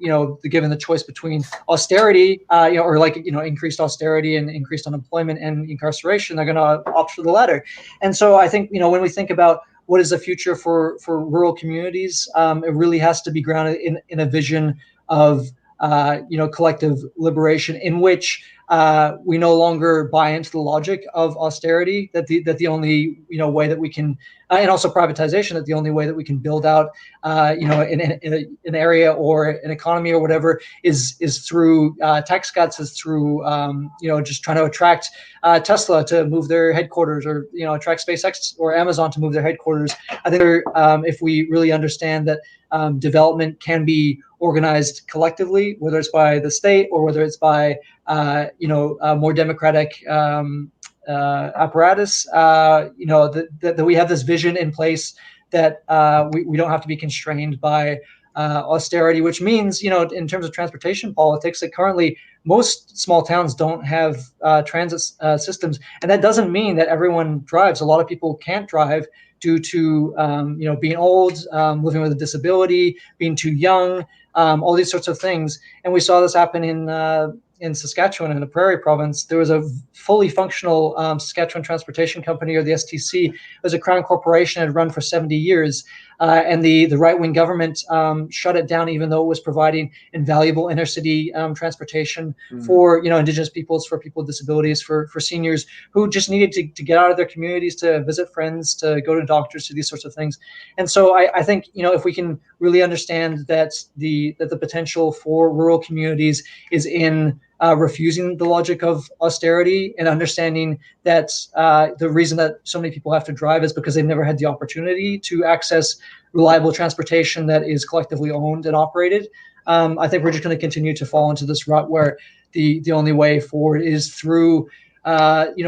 given the choice between austerity increased austerity and increased unemployment and incarceration, they're going to opt for the latter. And so I think when we think about what is the future for rural communities, it really has to be grounded in a vision of collective liberation, in which we no longer buy into the logic of austerity, that the only way that we can, and also privatization, that the only way that we can build out in an area or an economy or whatever is through tax cuts, is through just trying to attract Tesla to move their headquarters, or attract SpaceX or Amazon to move their headquarters. I think if we really understand that development can be organized collectively, whether it's by the state or whether it's by more democratic apparatus, that we have this vision in place, that we don't have to be constrained by austerity, which means, in terms of transportation politics, that currently most small towns don't have transit systems. And that doesn't mean that everyone drives. A lot of people can't drive due to being old, living with a disability, being too young, all these sorts of things. And we saw this happen in Saskatchewan, in the Prairie Province. There was a fully functional Saskatchewan Transportation Company, or the STC. It was a Crown corporation, had run for 70 years. And the right-wing government shut it down, even though it was providing invaluable inner-city transportation for Indigenous peoples, for people with disabilities, for seniors who just needed to get out of their communities, to visit friends, to go to doctors, to these sorts of things. And so I think if we can really understand that the potential for rural communities is in refusing the logic of austerity, and understanding that the reason that so many people have to drive is because they've never had the opportunity to access reliable transportation that is collectively owned and operated. I think we're just going to continue to fall into this rut where the only way forward is through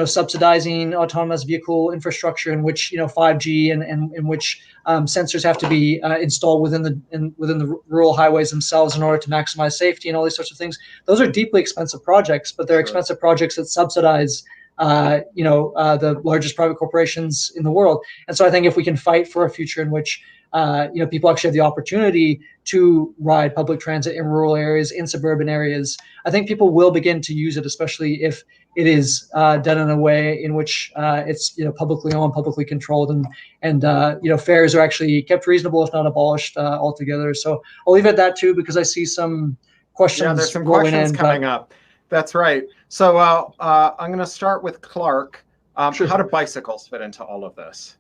subsidizing autonomous vehicle infrastructure, in which 5G and in which sensors have to be installed within the rural highways themselves in order to maximize safety and all these sorts of things. Those are deeply expensive projects, but they're expensive projects that subsidize the largest private corporations in the world. And so I think if we can fight for a future in which people actually have the opportunity to ride public transit in rural areas, in suburban areas, I think people will begin to use it, especially if it is done in a way in which it's publicly owned, publicly controlled, and fares are actually kept reasonable, if not abolished altogether. So I'll leave it at that too, because I see some questions. Yeah, there's some questions coming up. That's right. So I'm going to start with Clark. Sure. How do bicycles fit into all of this?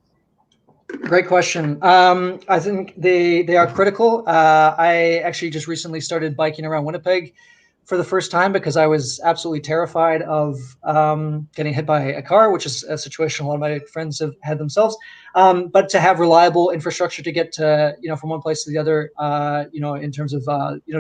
Great question. I think they are critical. I actually just recently started biking around Winnipeg for the first time, because I was absolutely terrified of getting hit by a car, which is a situation a lot of my friends have had themselves. But to have reliable infrastructure to get to, from one place to the other, in terms of,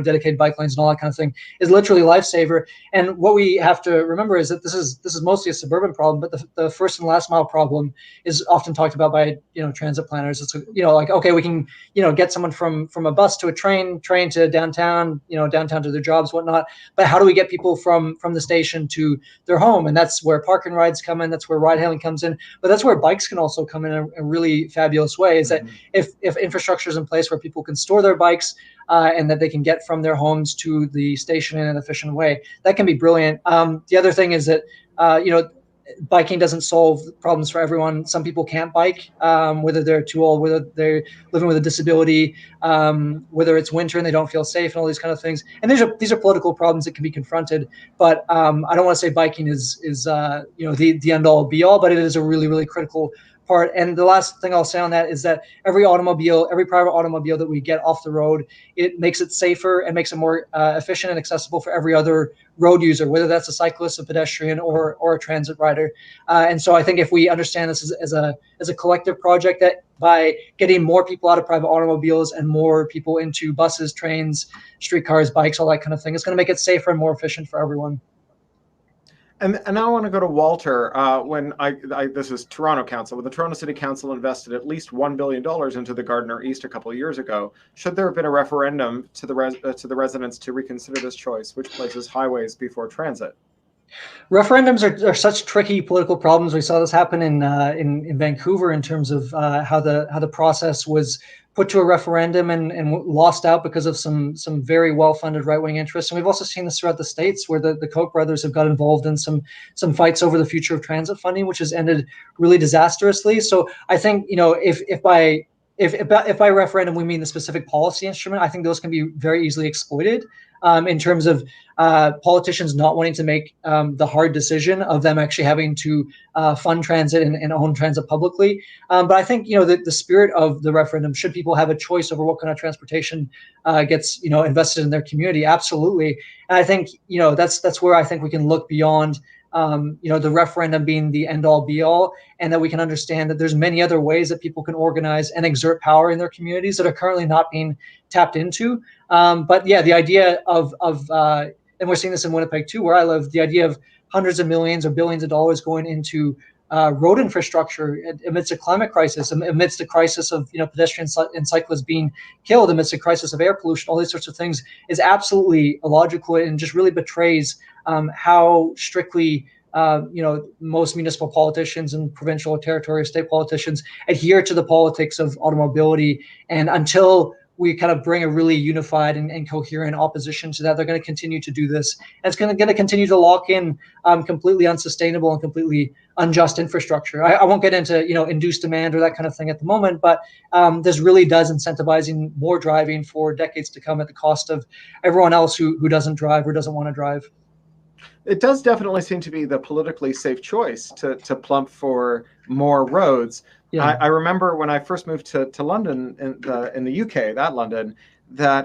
dedicated bike lanes and all that kind of thing, is literally a lifesaver. And what we have to remember is that this is mostly a suburban problem, but the first and last mile problem is often talked about by, transit planners. It's, like, okay, we can, get someone from a bus to a train to downtown, downtown to their jobs, whatnot. But how do we get people from the station to their home? And that's where park and rides come in. That's where ride hailing comes in. But that's where bikes can also come in a really fabulous way, is that if infrastructure is in place where people can store their bikes and that they can get from their homes to the station in an efficient way, that can be brilliant. The other thing is that, biking doesn't solve problems for everyone. Some people can't bike, whether they're too old, whether they're living with a disability, whether it's winter and they don't feel safe, and all these kind of things. And these are political problems that can be confronted. But I don't want to say biking is the end all be all, but it is a really, really critical part. And the last thing I'll say on that is that every private automobile that we get off the road, it makes it safer and makes it more efficient and accessible for every other road user, whether that's a cyclist, a pedestrian, or a transit rider. And so I think if we understand this as a collective project, that by getting more people out of private automobiles and more people into buses, trains, streetcars, bikes, all that kind of thing, it's going to make it safer and more efficient for everyone. And now I want to go to Walter. This is Toronto Council. When the Toronto City Council invested at least $1 billion into the Gardiner East a couple of years ago, should there have been a referendum to the residents to reconsider this choice, which places highways before transit? Referendums are such tricky political problems. We saw this happen in Vancouver in terms of how the process was put to a referendum and lost out because of some very well-funded right-wing interests. And we've also seen this throughout the states where the Koch brothers have got involved in some fights over the future of transit funding, which has ended really disastrously. So I think, if by referendum we mean the specific policy instrument, I think those can be very easily exploited in terms of politicians not wanting to make the hard decision of them actually having to fund transit and own transit publicly. But I think, the spirit of the referendum, should people have a choice over what kind of transportation gets, invested in their community? Absolutely. And I think, that's where I think we can look beyond the referendum being the end all be all, and that we can understand that there's many other ways that people can organize and exert power in their communities that are currently not being tapped into. But yeah, the idea of and we're seeing this in Winnipeg too, where I live, the idea of hundreds of millions or billions of dollars going into road infrastructure amidst a climate crisis, amidst a crisis of pedestrians and cyclists being killed, amidst a crisis of air pollution, all these sorts of things, is absolutely illogical and just really betrays how strictly most municipal politicians and provincial, territorial, state politicians adhere to the politics of automobility. And until we kind of bring a really unified and coherent opposition to that, they're going to continue to do this. And it's going to continue to lock in completely unsustainable and completely unjust infrastructure. I won't get into induced demand or that kind of thing at the moment, but this really does incentivizing more driving for decades to come at the cost of everyone else who doesn't drive or doesn't want to drive. It does definitely seem to be the politically safe choice to plump for more roads. Yeah. I remember when I first moved to London in the UK, that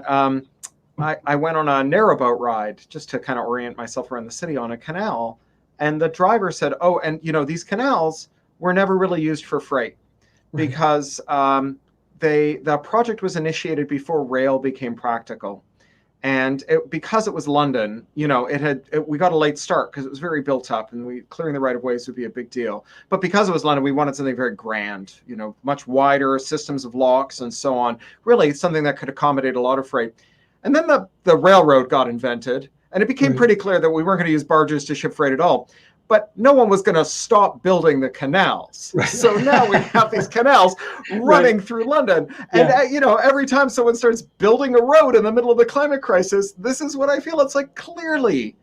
I went on a narrowboat ride just to kind of orient myself around the city on a canal, and the driver said, "Oh, and these canals were never really used for freight because the project was initiated before rail became practical." And because it was London, we got a late start because it was very built up, and clearing the right of ways would be a big deal. But because it was London, we wanted something very grand, much wider, systems of locks and so on. Really something that could accommodate a lot of freight. And then the railroad got invented, and it became pretty clear that we weren't going to use barges to ship freight at all. But no one was going to stop building the canals. Right. So now we have these canals running through London. And, every time someone starts building a road in the middle of the climate crisis, this is what I feel. It's like, clearly,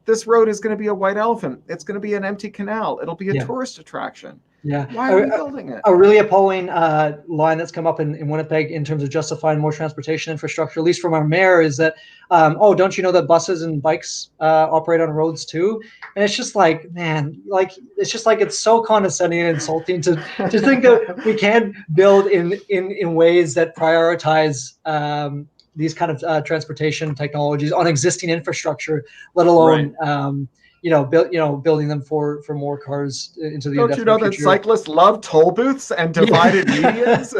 this road is going to be a white elephant. It's going to be an empty canal. It'll be a tourist attraction. Yeah. Why are we building it? A really appalling line that's come up in Winnipeg in terms of justifying more transportation infrastructure, at least from our mayor, is that, don't you know that buses and bikes operate on roads too? And it's just like, man, it's so condescending and insulting to think that we can build in ways that prioritize these kind of transportation technologies on existing infrastructure, let alone building them for more cars into the Don't you know that future. Cyclists love toll booths and divided medians?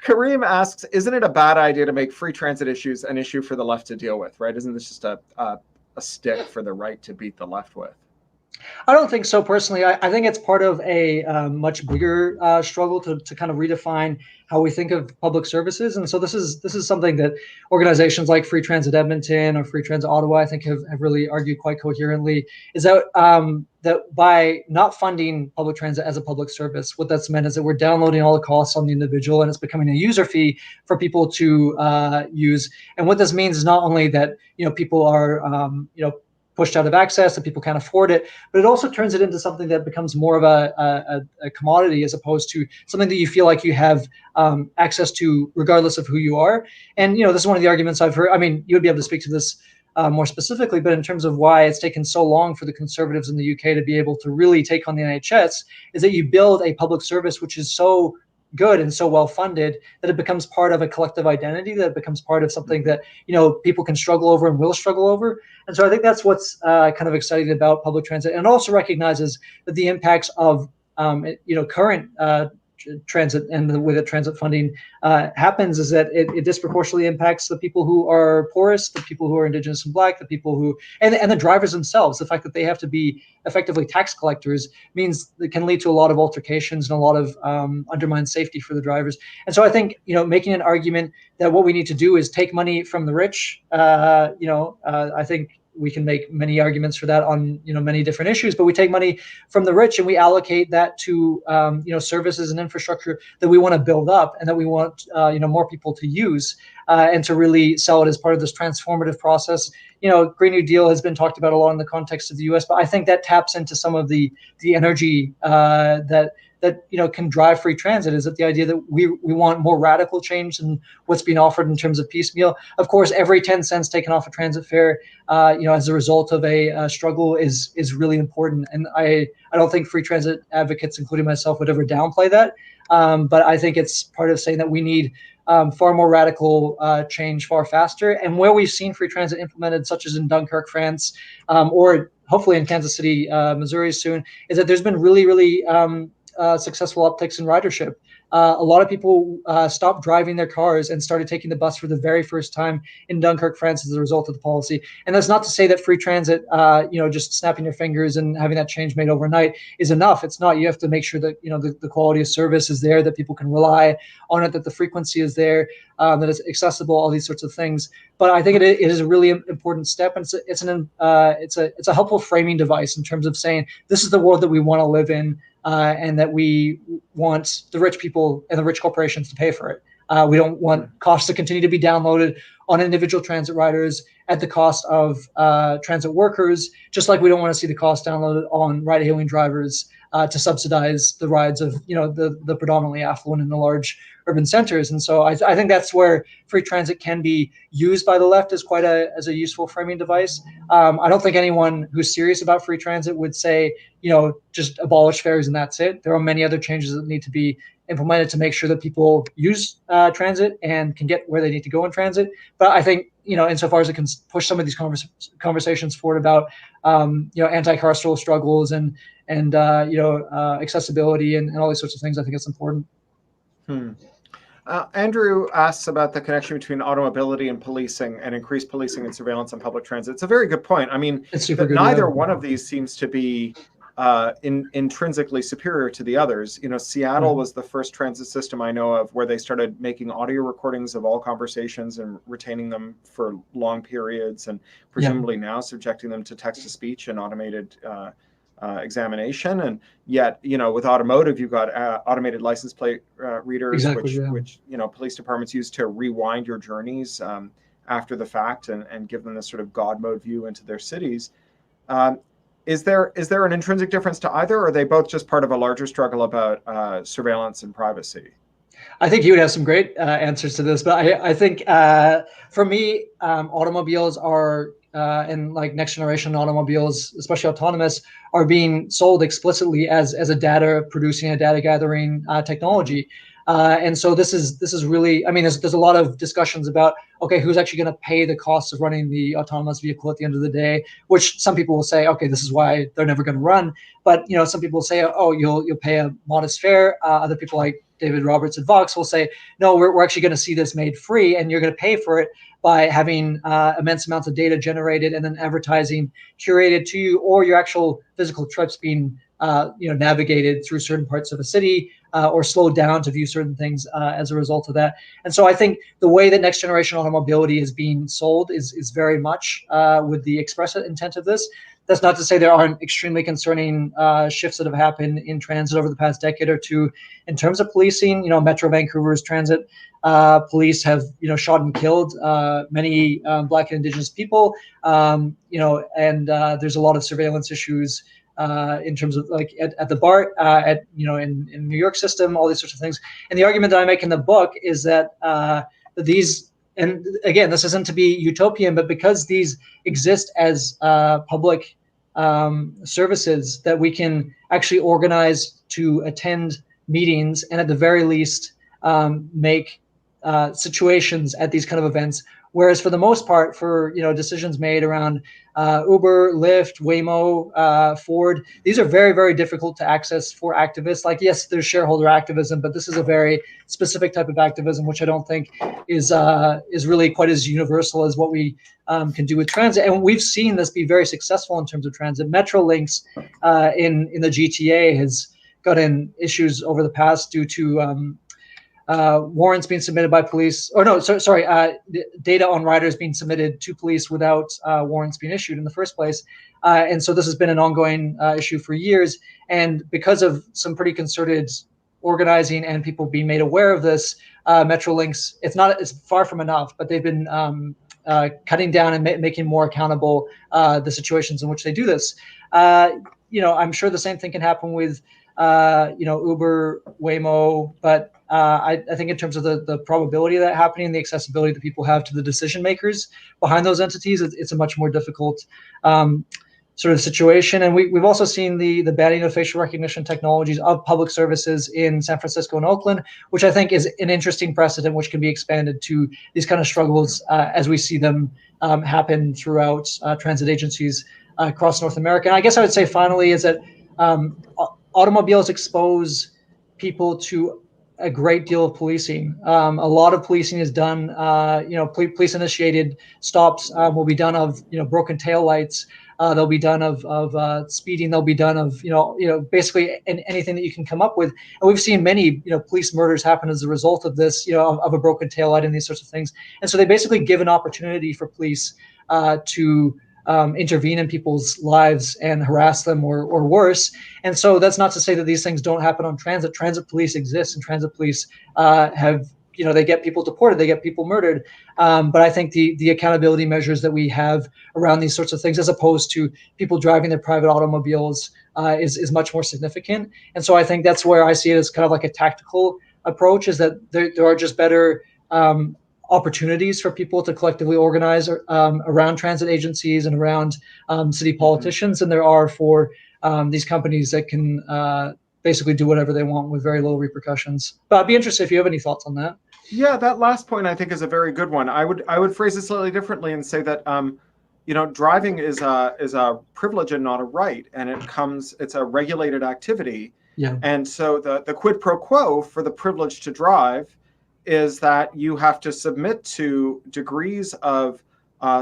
Kareem asks, isn't it a bad idea to make free transit issues an issue for the left to deal with, right? Isn't this just a stick for the right to beat the left with? I don't think so personally. I think it's part of a much bigger struggle to kind of redefine how we think of public services. And so this is something that organizations like Free Transit Edmonton or Free Transit Ottawa, I think, have really argued quite coherently, is that that by not funding public transit as a public service, what that's meant is that we're downloading all the costs on the individual, and it's becoming a user fee for people to use. And what this means is not only that people are pushed out of access, that people can't afford it, but it also turns it into something that becomes more of a commodity as opposed to something that you feel like you have access to regardless of who you are. And this is one of the arguments I've heard. I mean, you would be able to speak to this more specifically, but in terms of why it's taken so long for the Conservatives in the UK to be able to really take on the NHS, is that you build a public service which is so good and so well funded that it becomes part of a collective identity, that it becomes part of something that people can struggle over and will struggle over. And so I think that's what's kind of exciting about public transit, and also recognizes that the impacts of current transit and the way that transit funding happens is that it disproportionately impacts the people who are poorest, the people who are Indigenous and Black, the people who, and the drivers themselves. The fact that they have to be effectively tax collectors means it can lead to a lot of altercations and a lot of undermined safety for the drivers. And so I think, making an argument that what we need to do is take money from the rich, I think we can make many arguments for that on many different issues, but we take money from the rich and we allocate that to services and infrastructure that we want to build up and that we want more people to use and to really sell it as part of this transformative process. Green New Deal has been talked about a lot in the context of the U.S., but I think that taps into some of the energy that can drive free transit. Is that the idea that we want more radical change than what's being offered in terms of piecemeal? Of course, every 10 cents taken off a transit fare, as a result of a struggle is really important. And I don't think free transit advocates, including myself, would ever downplay that. But I think it's part of saying that we need far more radical change far faster. And where we've seen free transit implemented, such as in Dunkirk, France, or hopefully in Kansas City, Missouri soon, is that there's been really, really successful upticks in ridership. A lot of people stopped driving their cars and started taking the bus for the very first time in Dunkirk, France, as a result of the policy. And that's not to say that free transit, just snapping your fingers and having that change made overnight is enough. It's not. You have to make sure that the quality of service is there, that people can rely on it, that the frequency is there, that it's accessible, all these sorts of things. But I think it is a really important step, and it's a helpful framing device in terms of saying this is the world that we want to live in. And that we want the rich people and the rich corporations to pay for it. We don't want costs to continue to be downloaded on individual transit riders at the cost of transit workers, just like we don't want to see the cost downloaded on ride-hailing drivers to subsidize the rides of the predominantly affluent in the large urban centers. And so I think that's where free transit can be used by the left as as a useful framing device. I don't think anyone who's serious about free transit would say, just abolish fares and that's it. There are many other changes that need to be implemented to make sure that people use transit and can get where they need to go in transit. But I think, insofar as it can push some of these conversations forward about, anti-carceral struggles and accessibility and all these sorts of things, I think it's important. Andrew asks about the connection between automobility and policing and increased policing and surveillance on public transit. It's a very good point. I mean, neither one of these seems to be intrinsically superior to the others. Seattle was the first transit system I know of where they started making audio recordings of all conversations and retaining them for long periods, and presumably now subjecting them to text-to-speech and automated examination. And yet, with automotive, you've got automated license plate readers, which police departments use to rewind your journeys after the fact and give them this sort of God mode view into their cities. Is there an intrinsic difference to either, or are they both just part of a larger struggle about surveillance and privacy? I think you would have some great answers to this, but I think for me, automobiles are and like next generation automobiles, especially autonomous, are being sold explicitly as a data gathering technology. And so this is really, I mean, there's a lot of discussions about, okay, who's actually going to pay the cost of running the autonomous vehicle at the end of the day, which some people will say, okay, this is why they're never going to run. But, some people will say, oh, you'll pay a modest fare. Other people like David Roberts at Vox will say, no, we're actually going to see this made free, and you're going to pay for it by having immense amounts of data generated and then advertising curated to you, or your actual physical trips being navigated through certain parts of a city or slowed down to view certain things as a result of that. And so I think the way that next generation automobility is being sold is very much with the express intent of this. That's not to say there aren't extremely concerning shifts that have happened in transit over the past decade or two in terms of policing. Metro Vancouver's transit police have shot and killed many Black and Indigenous people. And there's a lot of surveillance issues in terms of like at the BART, in New York system, all these sorts of things. And the argument that I make in the book is that these, and again, this isn't to be utopian, but because these exist as public services that we can actually organize to attend meetings and at the very least make situations at these kind of events Whereas for the most part, for decisions made around Uber, Lyft, Waymo, Ford, these are very, very difficult to access for activists. Like, yes, there's shareholder activism, but this is a very specific type of activism, which I don't think is really quite as universal as what we can do with transit. And we've seen this be very successful in terms of transit. Metrolinx in the GTA has gotten issues over the past due to warrants being submitted by police, or no, sorry, data on riders being submitted to police without warrants being issued in the first place. And so this has been an ongoing issue for years. And because of some pretty concerted organizing and people being made aware of this, Metrolinx, it's far from enough, but they've been cutting down and making more accountable the situations in which they do this. I'm sure the same thing can happen with Uber, Waymo, but I think in terms of the probability of that happening, the accessibility that people have to the decision makers behind those entities, it's a much more difficult sort of situation. And we've also seen the banning of facial recognition technologies of public services in San Francisco and Oakland, which I think is an interesting precedent which can be expanded to these kind of struggles as we see them happen throughout transit agencies across North America. And I guess I would say finally is that automobiles expose people to a great deal of policing. A lot of policing is done, police-initiated stops will be done of, broken taillights. They'll be done of speeding. They'll be done of, basically anything that you can come up with. And we've seen many, police murders happen as a result of this, of a broken taillight and these sorts of things. And so they basically give an opportunity for police to intervene in people's lives and harass them or worse. And so that's not to say that these things don't happen on transit. Transit police exist, and transit police have, they get people deported, they get people murdered. But I think the accountability measures that we have around these sorts of things, as opposed to people driving their private automobiles, is much more significant. And so I think that's where I see it as kind of like a tactical approach, is that there are just better opportunities for people to collectively organize around transit agencies and around city politicians than there are for these companies that can basically do whatever they want with very little repercussions. But I'd be interested if you have any thoughts on that. Yeah, that last point I think is a very good one. I would phrase it slightly differently and say that driving is a privilege and not a right, and it's a regulated activity. Yeah. And so the quid pro quo for the privilege to drive is that you have to submit to degrees of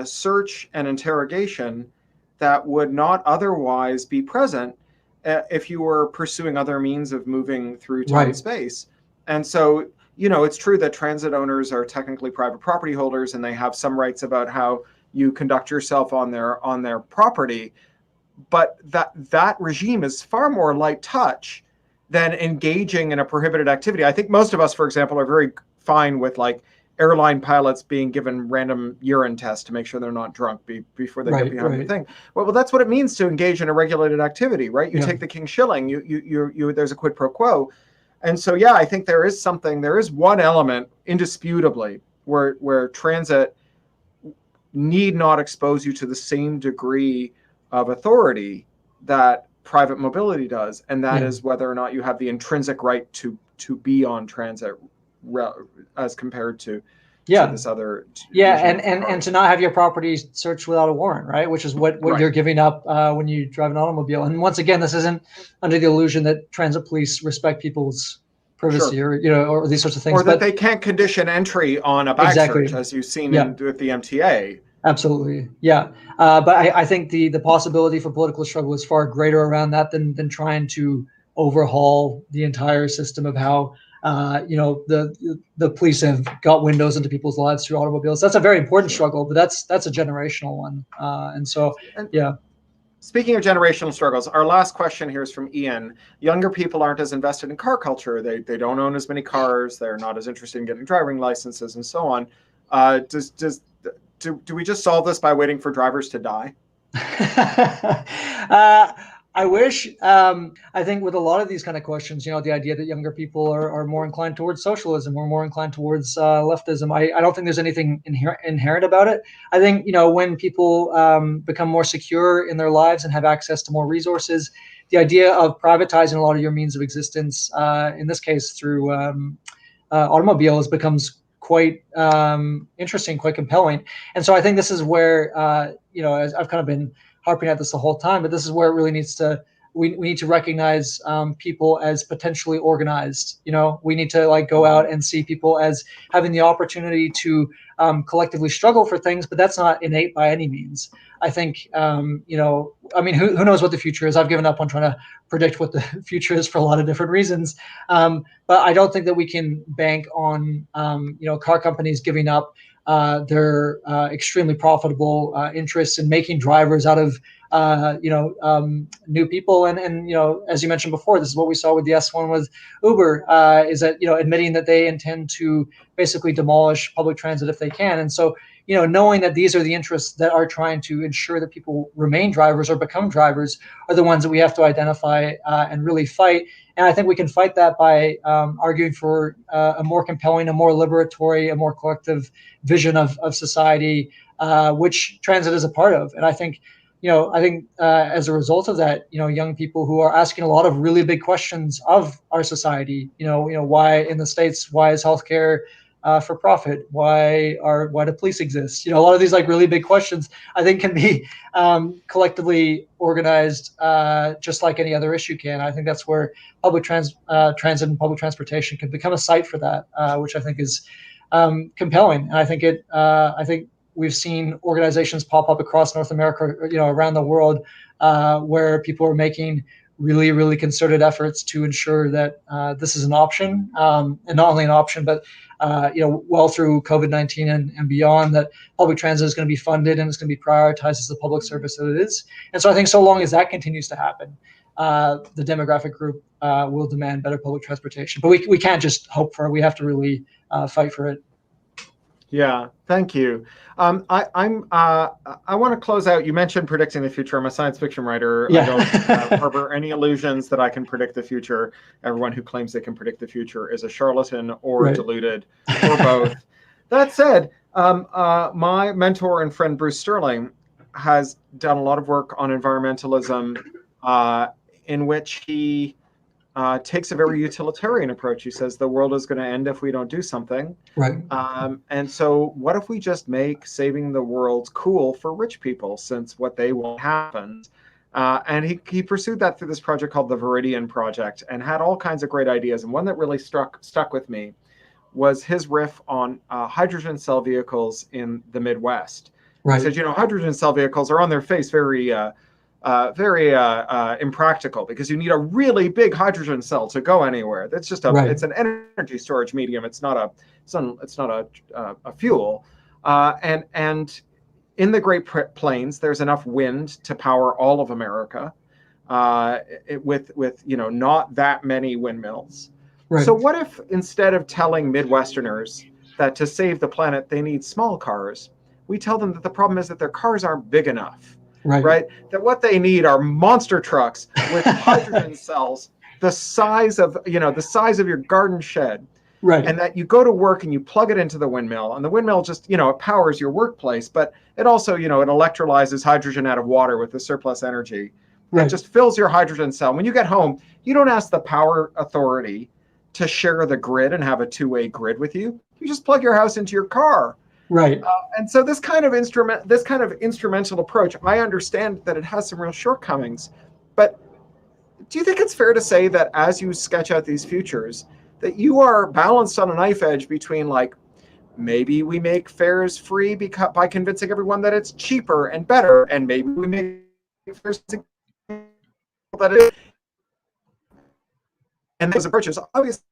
search and interrogation that would not otherwise be present if you were pursuing other means of moving through time and space. And so, it's true that transit owners are technically private property holders, and they have some rights about how you conduct yourself on their property. But that regime is far more light touch than engaging in a prohibited activity. I think most of us, for example, are very fine with like airline pilots being given random urine tests to make sure they're not drunk before they get behind the thing. Well, that's what it means to engage in a regulated activity, right? You take the King shilling, you there's a quid pro quo. And so, yeah, I think there is one element indisputably where transit need not expose you to the same degree of authority that private mobility does. And that is whether or not you have the intrinsic right to be on transit as compared to this other. And to not have your property searched without a warrant, right? Which is what you're giving up when you drive an automobile. And once again, this isn't under the illusion that transit police respect people's privacy or these sorts of things. Or that they can't condition entry on a bag search, as you've seen with the MTA. Absolutely. Yeah. But I think the possibility for political struggle is far greater around that than trying to overhaul the entire system of how the police have got windows into people's lives through automobiles. That's a very important struggle, but that's a generational one. Speaking of generational struggles, our last question here is from Ian. Younger people aren't as invested in car culture. They don't own as many cars. They're not as interested in getting driving licenses and so on. Do we just solve this by waiting for drivers to die? I wish. I think with a lot of these kind of questions, the idea that younger people are more inclined towards socialism or more inclined towards leftism, I don't think there's anything inherent about it. I think, when people become more secure in their lives and have access to more resources, the idea of privatizing a lot of your means of existence, in this case through automobiles, becomes quite interesting, quite compelling. And so I think this is where, as I've kind of been harping at this the whole time, but this is where it really needs to, we need to recognize people as potentially organized. We need to like go out and see people as having the opportunity to collectively struggle for things, but that's not innate by any means. I think, who knows what the future is? I've given up on trying to predict what the future is for a lot of different reasons. But I don't think that we can bank on, car companies giving up their extremely profitable interests in making drivers out of new people. And as you mentioned before, this is what we saw with the S1 with Uber, is that, admitting that they intend to basically demolish public transit if they can. And so, knowing that these are the interests that are trying to ensure that people remain drivers or become drivers are the ones that we have to identify and really fight. And I think we can fight that by arguing for a more compelling, a more liberatory, a more collective vision of society, which transit is a part of. And I think as a result of that, young people who are asking a lot of really big questions of our society, why in the States, why is healthcare for profit? Why do police exist? A lot of these like really big questions, I think, can be collectively organized just like any other issue can. I think that's where public transit and public transportation can become a site for that, which I think is compelling. And I think we've seen organizations pop up across North America, around the world, where people are making really, really concerted efforts to ensure that this is an option, and not only an option, but well through COVID-19 and beyond, that public transit is going to be funded and it's going to be prioritized as the public service that it is. And so I think so long as that continues to happen, the demographic group will demand better public transportation. But we can't just hope for it. We have to really fight for it. Yeah, thank you. I want to close out. You mentioned predicting the future. I'm a science fiction writer. Yeah. I don't harbor any illusions that I can predict the future. Everyone who claims they can predict the future is a charlatan or Right. deluded or both. That said, my mentor and friend Bruce Sterling has done a lot of work on environmentalism, in which he takes a very utilitarian approach. He says the world is going to end if we don't do something. Right. And so what if we just make saving the world cool for rich people, since what they want happens? And he pursued that through this project called the Viridian Project, and had all kinds of great ideas. And one that really stuck with me was his riff on hydrogen cell vehicles in the Midwest. Right. He said, hydrogen cell vehicles are on their face very impractical, because you need a really big hydrogen cell to go anywhere. That's just it's an energy storage medium. It's not a fuel. And in the Great Plains, there's enough wind to power all of America, with not that many windmills. Right. So what if, instead of telling Midwesterners that to save the planet they need small cars, we tell them that the problem is that their cars aren't big enough? Right? That what they need are monster trucks with hydrogen cells the size of your garden shed. Right. And that you go to work and you plug it into the windmill, and the windmill just, it powers your workplace, but it also, it electrolyzes hydrogen out of water with the surplus energy. Right. It just fills your hydrogen cell. When you get home, you don't ask the power authority to share the grid and have a two-way grid with you. You just plug your house into your car. Right. And so this kind of instrumental approach, I understand that it has some real shortcomings, but do you think it's fair to say that as you sketch out these futures, that you are balanced on a knife edge between, like, maybe we make fares free by convincing everyone that it's cheaper and better, and maybe we make fares that it, and those approaches obviously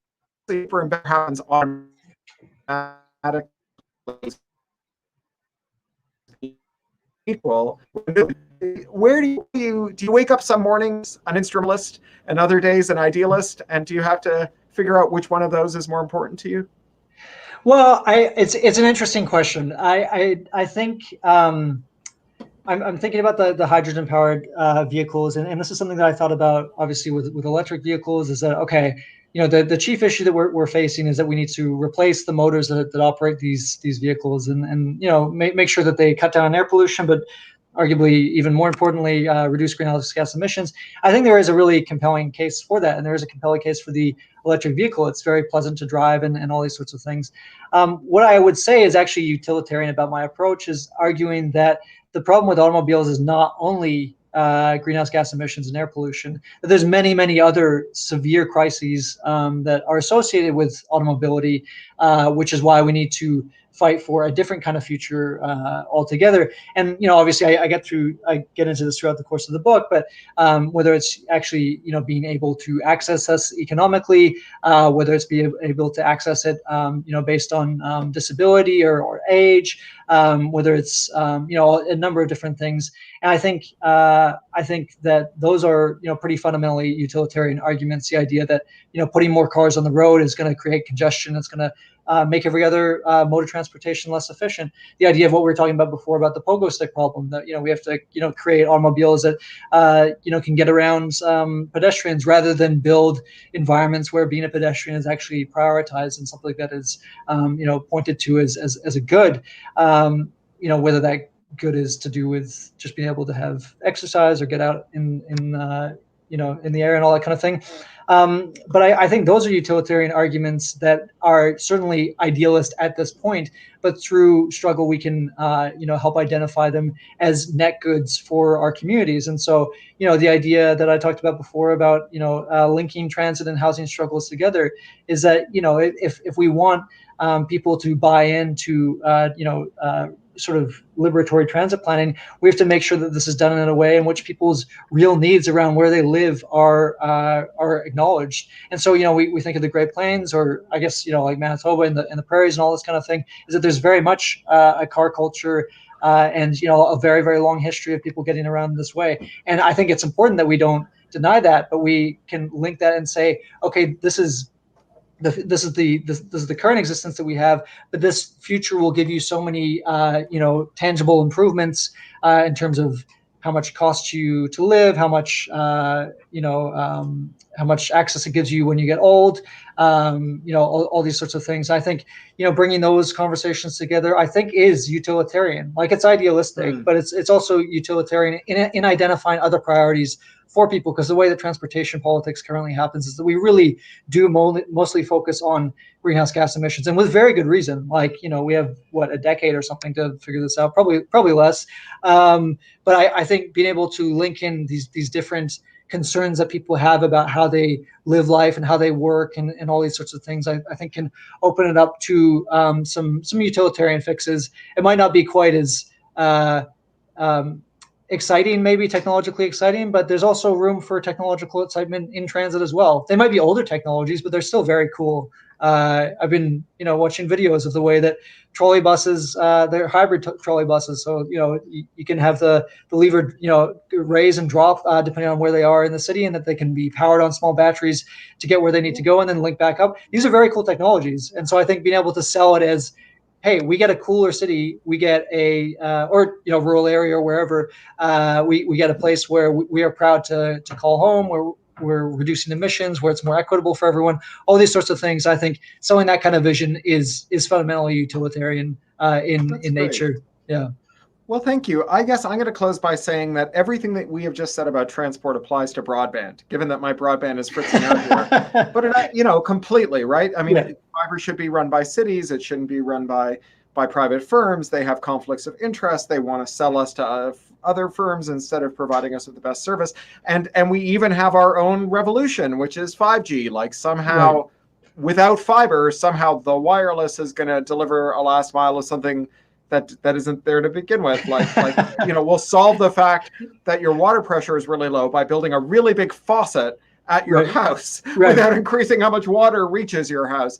cheaper and better happens automatically equal. Where do you wake up some mornings an instrumentalist and other days an idealist, and do you have to figure out which one of those is more important to you? Well, it's an interesting question. I think I'm thinking about the hydrogen powered vehicles, and this is something that I thought about obviously with electric vehicles. Is that okay? The chief issue that we're facing is that we need to replace the motors that operate these vehicles, and make sure that they cut down on air pollution, but arguably even more importantly, reduce greenhouse gas emissions. I think there is a really compelling case for that, and there is a compelling case for the electric vehicle. It's very pleasant to drive and all these sorts of things. What I would say is actually utilitarian about my approach is arguing that the problem with automobiles is not only greenhouse gas emissions and air pollution. There's many, many other severe crises that are associated with automobility, which is why we need to fight for a different kind of future altogether. And obviously, I get into this throughout the course of the book, but whether it's actually being able to access us economically, whether it's being able to access it based on disability or age, whether it's a number of different things. And I think that those are pretty fundamentally utilitarian arguments. The idea that putting more cars on the road is going to create congestion. It's going to make every other mode of transportation less efficient. The idea of what we were talking about before about the pogo stick problem, that we have to create automobiles that can get around pedestrians rather than build environments where being a pedestrian is actually prioritized and something that is pointed to as a good. Whether that good is to do with just being able to have exercise or get out in the air and all that kind of thing. But I think those are utilitarian arguments that are certainly idealist at this point, but through struggle we can help identify them as net goods for our communities. And so the idea that I talked about before about linking transit and housing struggles together is that if we want people to buy into sort of liberatory transit planning, we have to make sure that this is done in a way in which people's real needs around where they live are acknowledged. And so we think of the Great Plains, or I guess like Manitoba and the prairies and all this kind of thing, is that there's very much a car culture and a very, very long history of people getting around this way. And I think it's important that we don't deny that, but we can link that and say, okay, this is the current existence that we have, but this future will give you so many tangible improvements in terms of how much it costs you to live, how much how much access it gives you when you get old, all these sorts of things. I think bringing those conversations together, I think, is utilitarian. Like, it's idealistic, but it's also utilitarian in identifying other priorities for people, because the way that transportation politics currently happens is that we really do mostly focus on greenhouse gas emissions, and with very good reason. Like, we have a decade or something to figure this out, probably less. But I think being able to link in these different concerns that people have about how they live life and how they work and all these sorts of things, I think can open it up to some utilitarian fixes. It might not be quite as exciting, maybe technologically exciting, but there's also room for technological excitement in transit as well. They might be older technologies, but they're still very cool. I've been, watching videos of the way that trolley buses, they're hybrid trolley buses. So, you can have the lever, raise and drop depending on where they are in the city, and that they can be powered on small batteries to get where they need to go and then link back up. These are very cool technologies. And so I think being able to sell it as, hey, we get a cooler city, we get a rural area or wherever, we get a place where we are proud to call home, where we're reducing emissions, where it's more equitable for everyone. All these sorts of things. I think selling that kind of vision is fundamentally utilitarian in nature. Yeah. Well, thank you. I guess I'm going to close by saying that everything that we have just said about transport applies to broadband, given that my broadband is fritzing out here. But completely, right? I mean, fiber should be run by cities. It shouldn't be run by private firms. They have conflicts of interest. They want to sell us to other firms instead of providing us with the best service. And we even have our own revolution, which is 5G. Like, somehow, without fiber, somehow the wireless is going to deliver a last mile of something that isn't there to begin with. We'll solve the fact that your water pressure is really low by building a really big faucet at your house without increasing how much water reaches your house.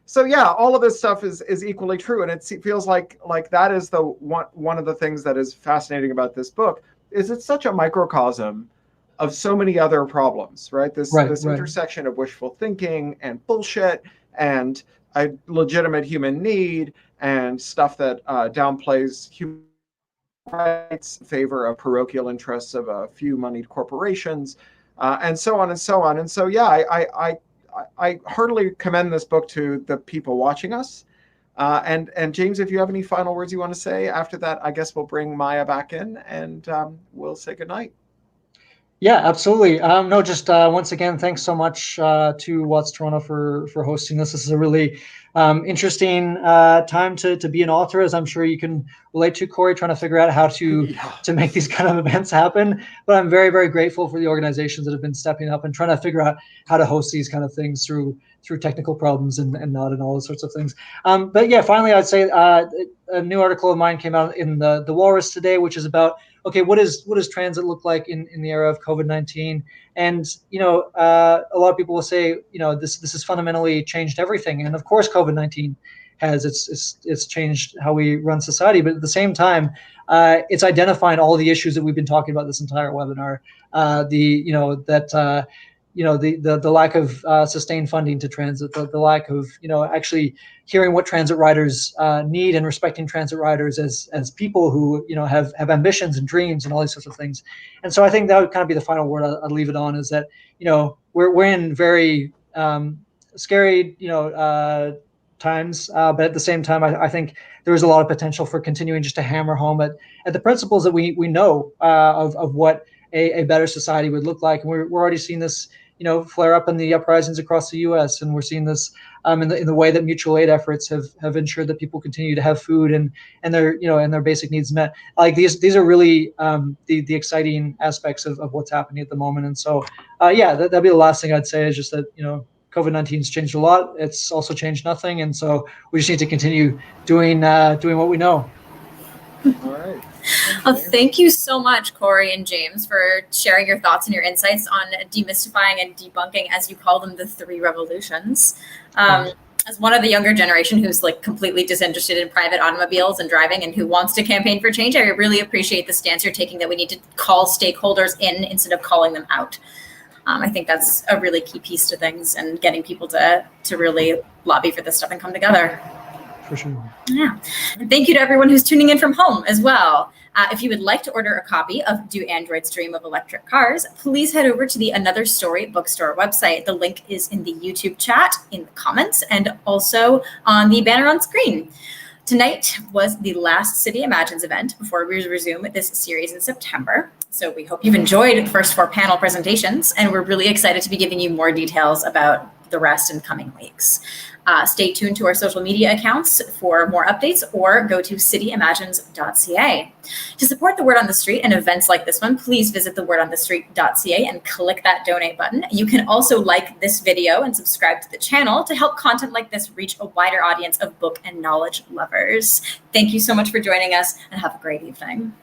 So yeah, all of this stuff is equally true, and it feels like that is the one of the things that is fascinating about this book, is it's such a microcosm of so many other problems, right? This intersection of wishful thinking and bullshit and a legitimate human need and stuff that downplays human rights in favor of parochial interests of a few moneyed corporations, and so on and so on. And so, yeah, I heartily commend this book to the people watching us. And James, if you have any final words you want to say, after that, I guess we'll bring Maya back in and we'll say goodnight. Yeah, absolutely. No, just once again, thanks so much to WOTS Toronto for hosting this. This is a really interesting time to be an author, as I'm sure you can relate to, Cory, trying to figure out how to make these kind of events happen. But I'm very, very grateful for the organizations that have been stepping up and trying to figure out how to host these kind of things through technical problems and not and all those sorts of things. But yeah, finally, I'd say a new article of mine came out in the Walrus today, which is about, okay, what does transit look like in the era of COVID-19? And a lot of people will say, this has fundamentally changed everything. And of course, COVID-19 has it's changed how we run society. But at the same time, it's identifying all the issues that we've been talking about this entire webinar. The lack of sustained funding to transit, the lack of actually hearing what transit riders need and respecting transit riders as people who have ambitions and dreams and all these sorts of things. And so I think that would kind of be the final word I'd leave it on, is that we're in very scary times, but at the same time I think there is a lot of potential for continuing just to hammer home at the principles that we know of what a better society would look like. And we're already seeing this flare up in the uprisings across the U.S. And we're seeing this in the way that mutual aid efforts have ensured that people continue to have food and their basic needs met. Like these are really the exciting aspects of what's happening at the moment. And so that'd be the last thing I'd say, is just that COVID-19 has changed a lot. It's also changed nothing, and so we just need to continue doing what we know. All right. Well, thank you so much, Cory and James, for sharing your thoughts and your insights on demystifying and debunking, as you call them, the three revolutions. As one of the younger generation who's completely disinterested in private automobiles and driving and who wants to campaign for change, I really appreciate the stance you're taking that we need to call stakeholders in instead of calling them out. I think that's a really key piece to things, and getting people to really lobby for this stuff and come together. For sure. Yeah. And thank you to everyone who's tuning in from home as well. If you would like to order a copy of Do Androids Dream of Electric Cars, please head over to the Another Story bookstore website. The link is in the YouTube chat, in the comments, and also on the banner on screen. Tonight was the last City Imagines event before we resume this series in September. So we hope you've enjoyed the first 4 panel presentations, and we're really excited to be giving you more details about the rest in coming weeks. Stay tuned to our social media accounts for more updates, or go to cityimagines.ca. To support the Word on the Street and events like this one, please visit thewordonthestreet.ca and click that donate button. You can also like this video and subscribe to the channel to help content like this reach a wider audience of book and knowledge lovers. Thank you so much for joining us, and have a great evening.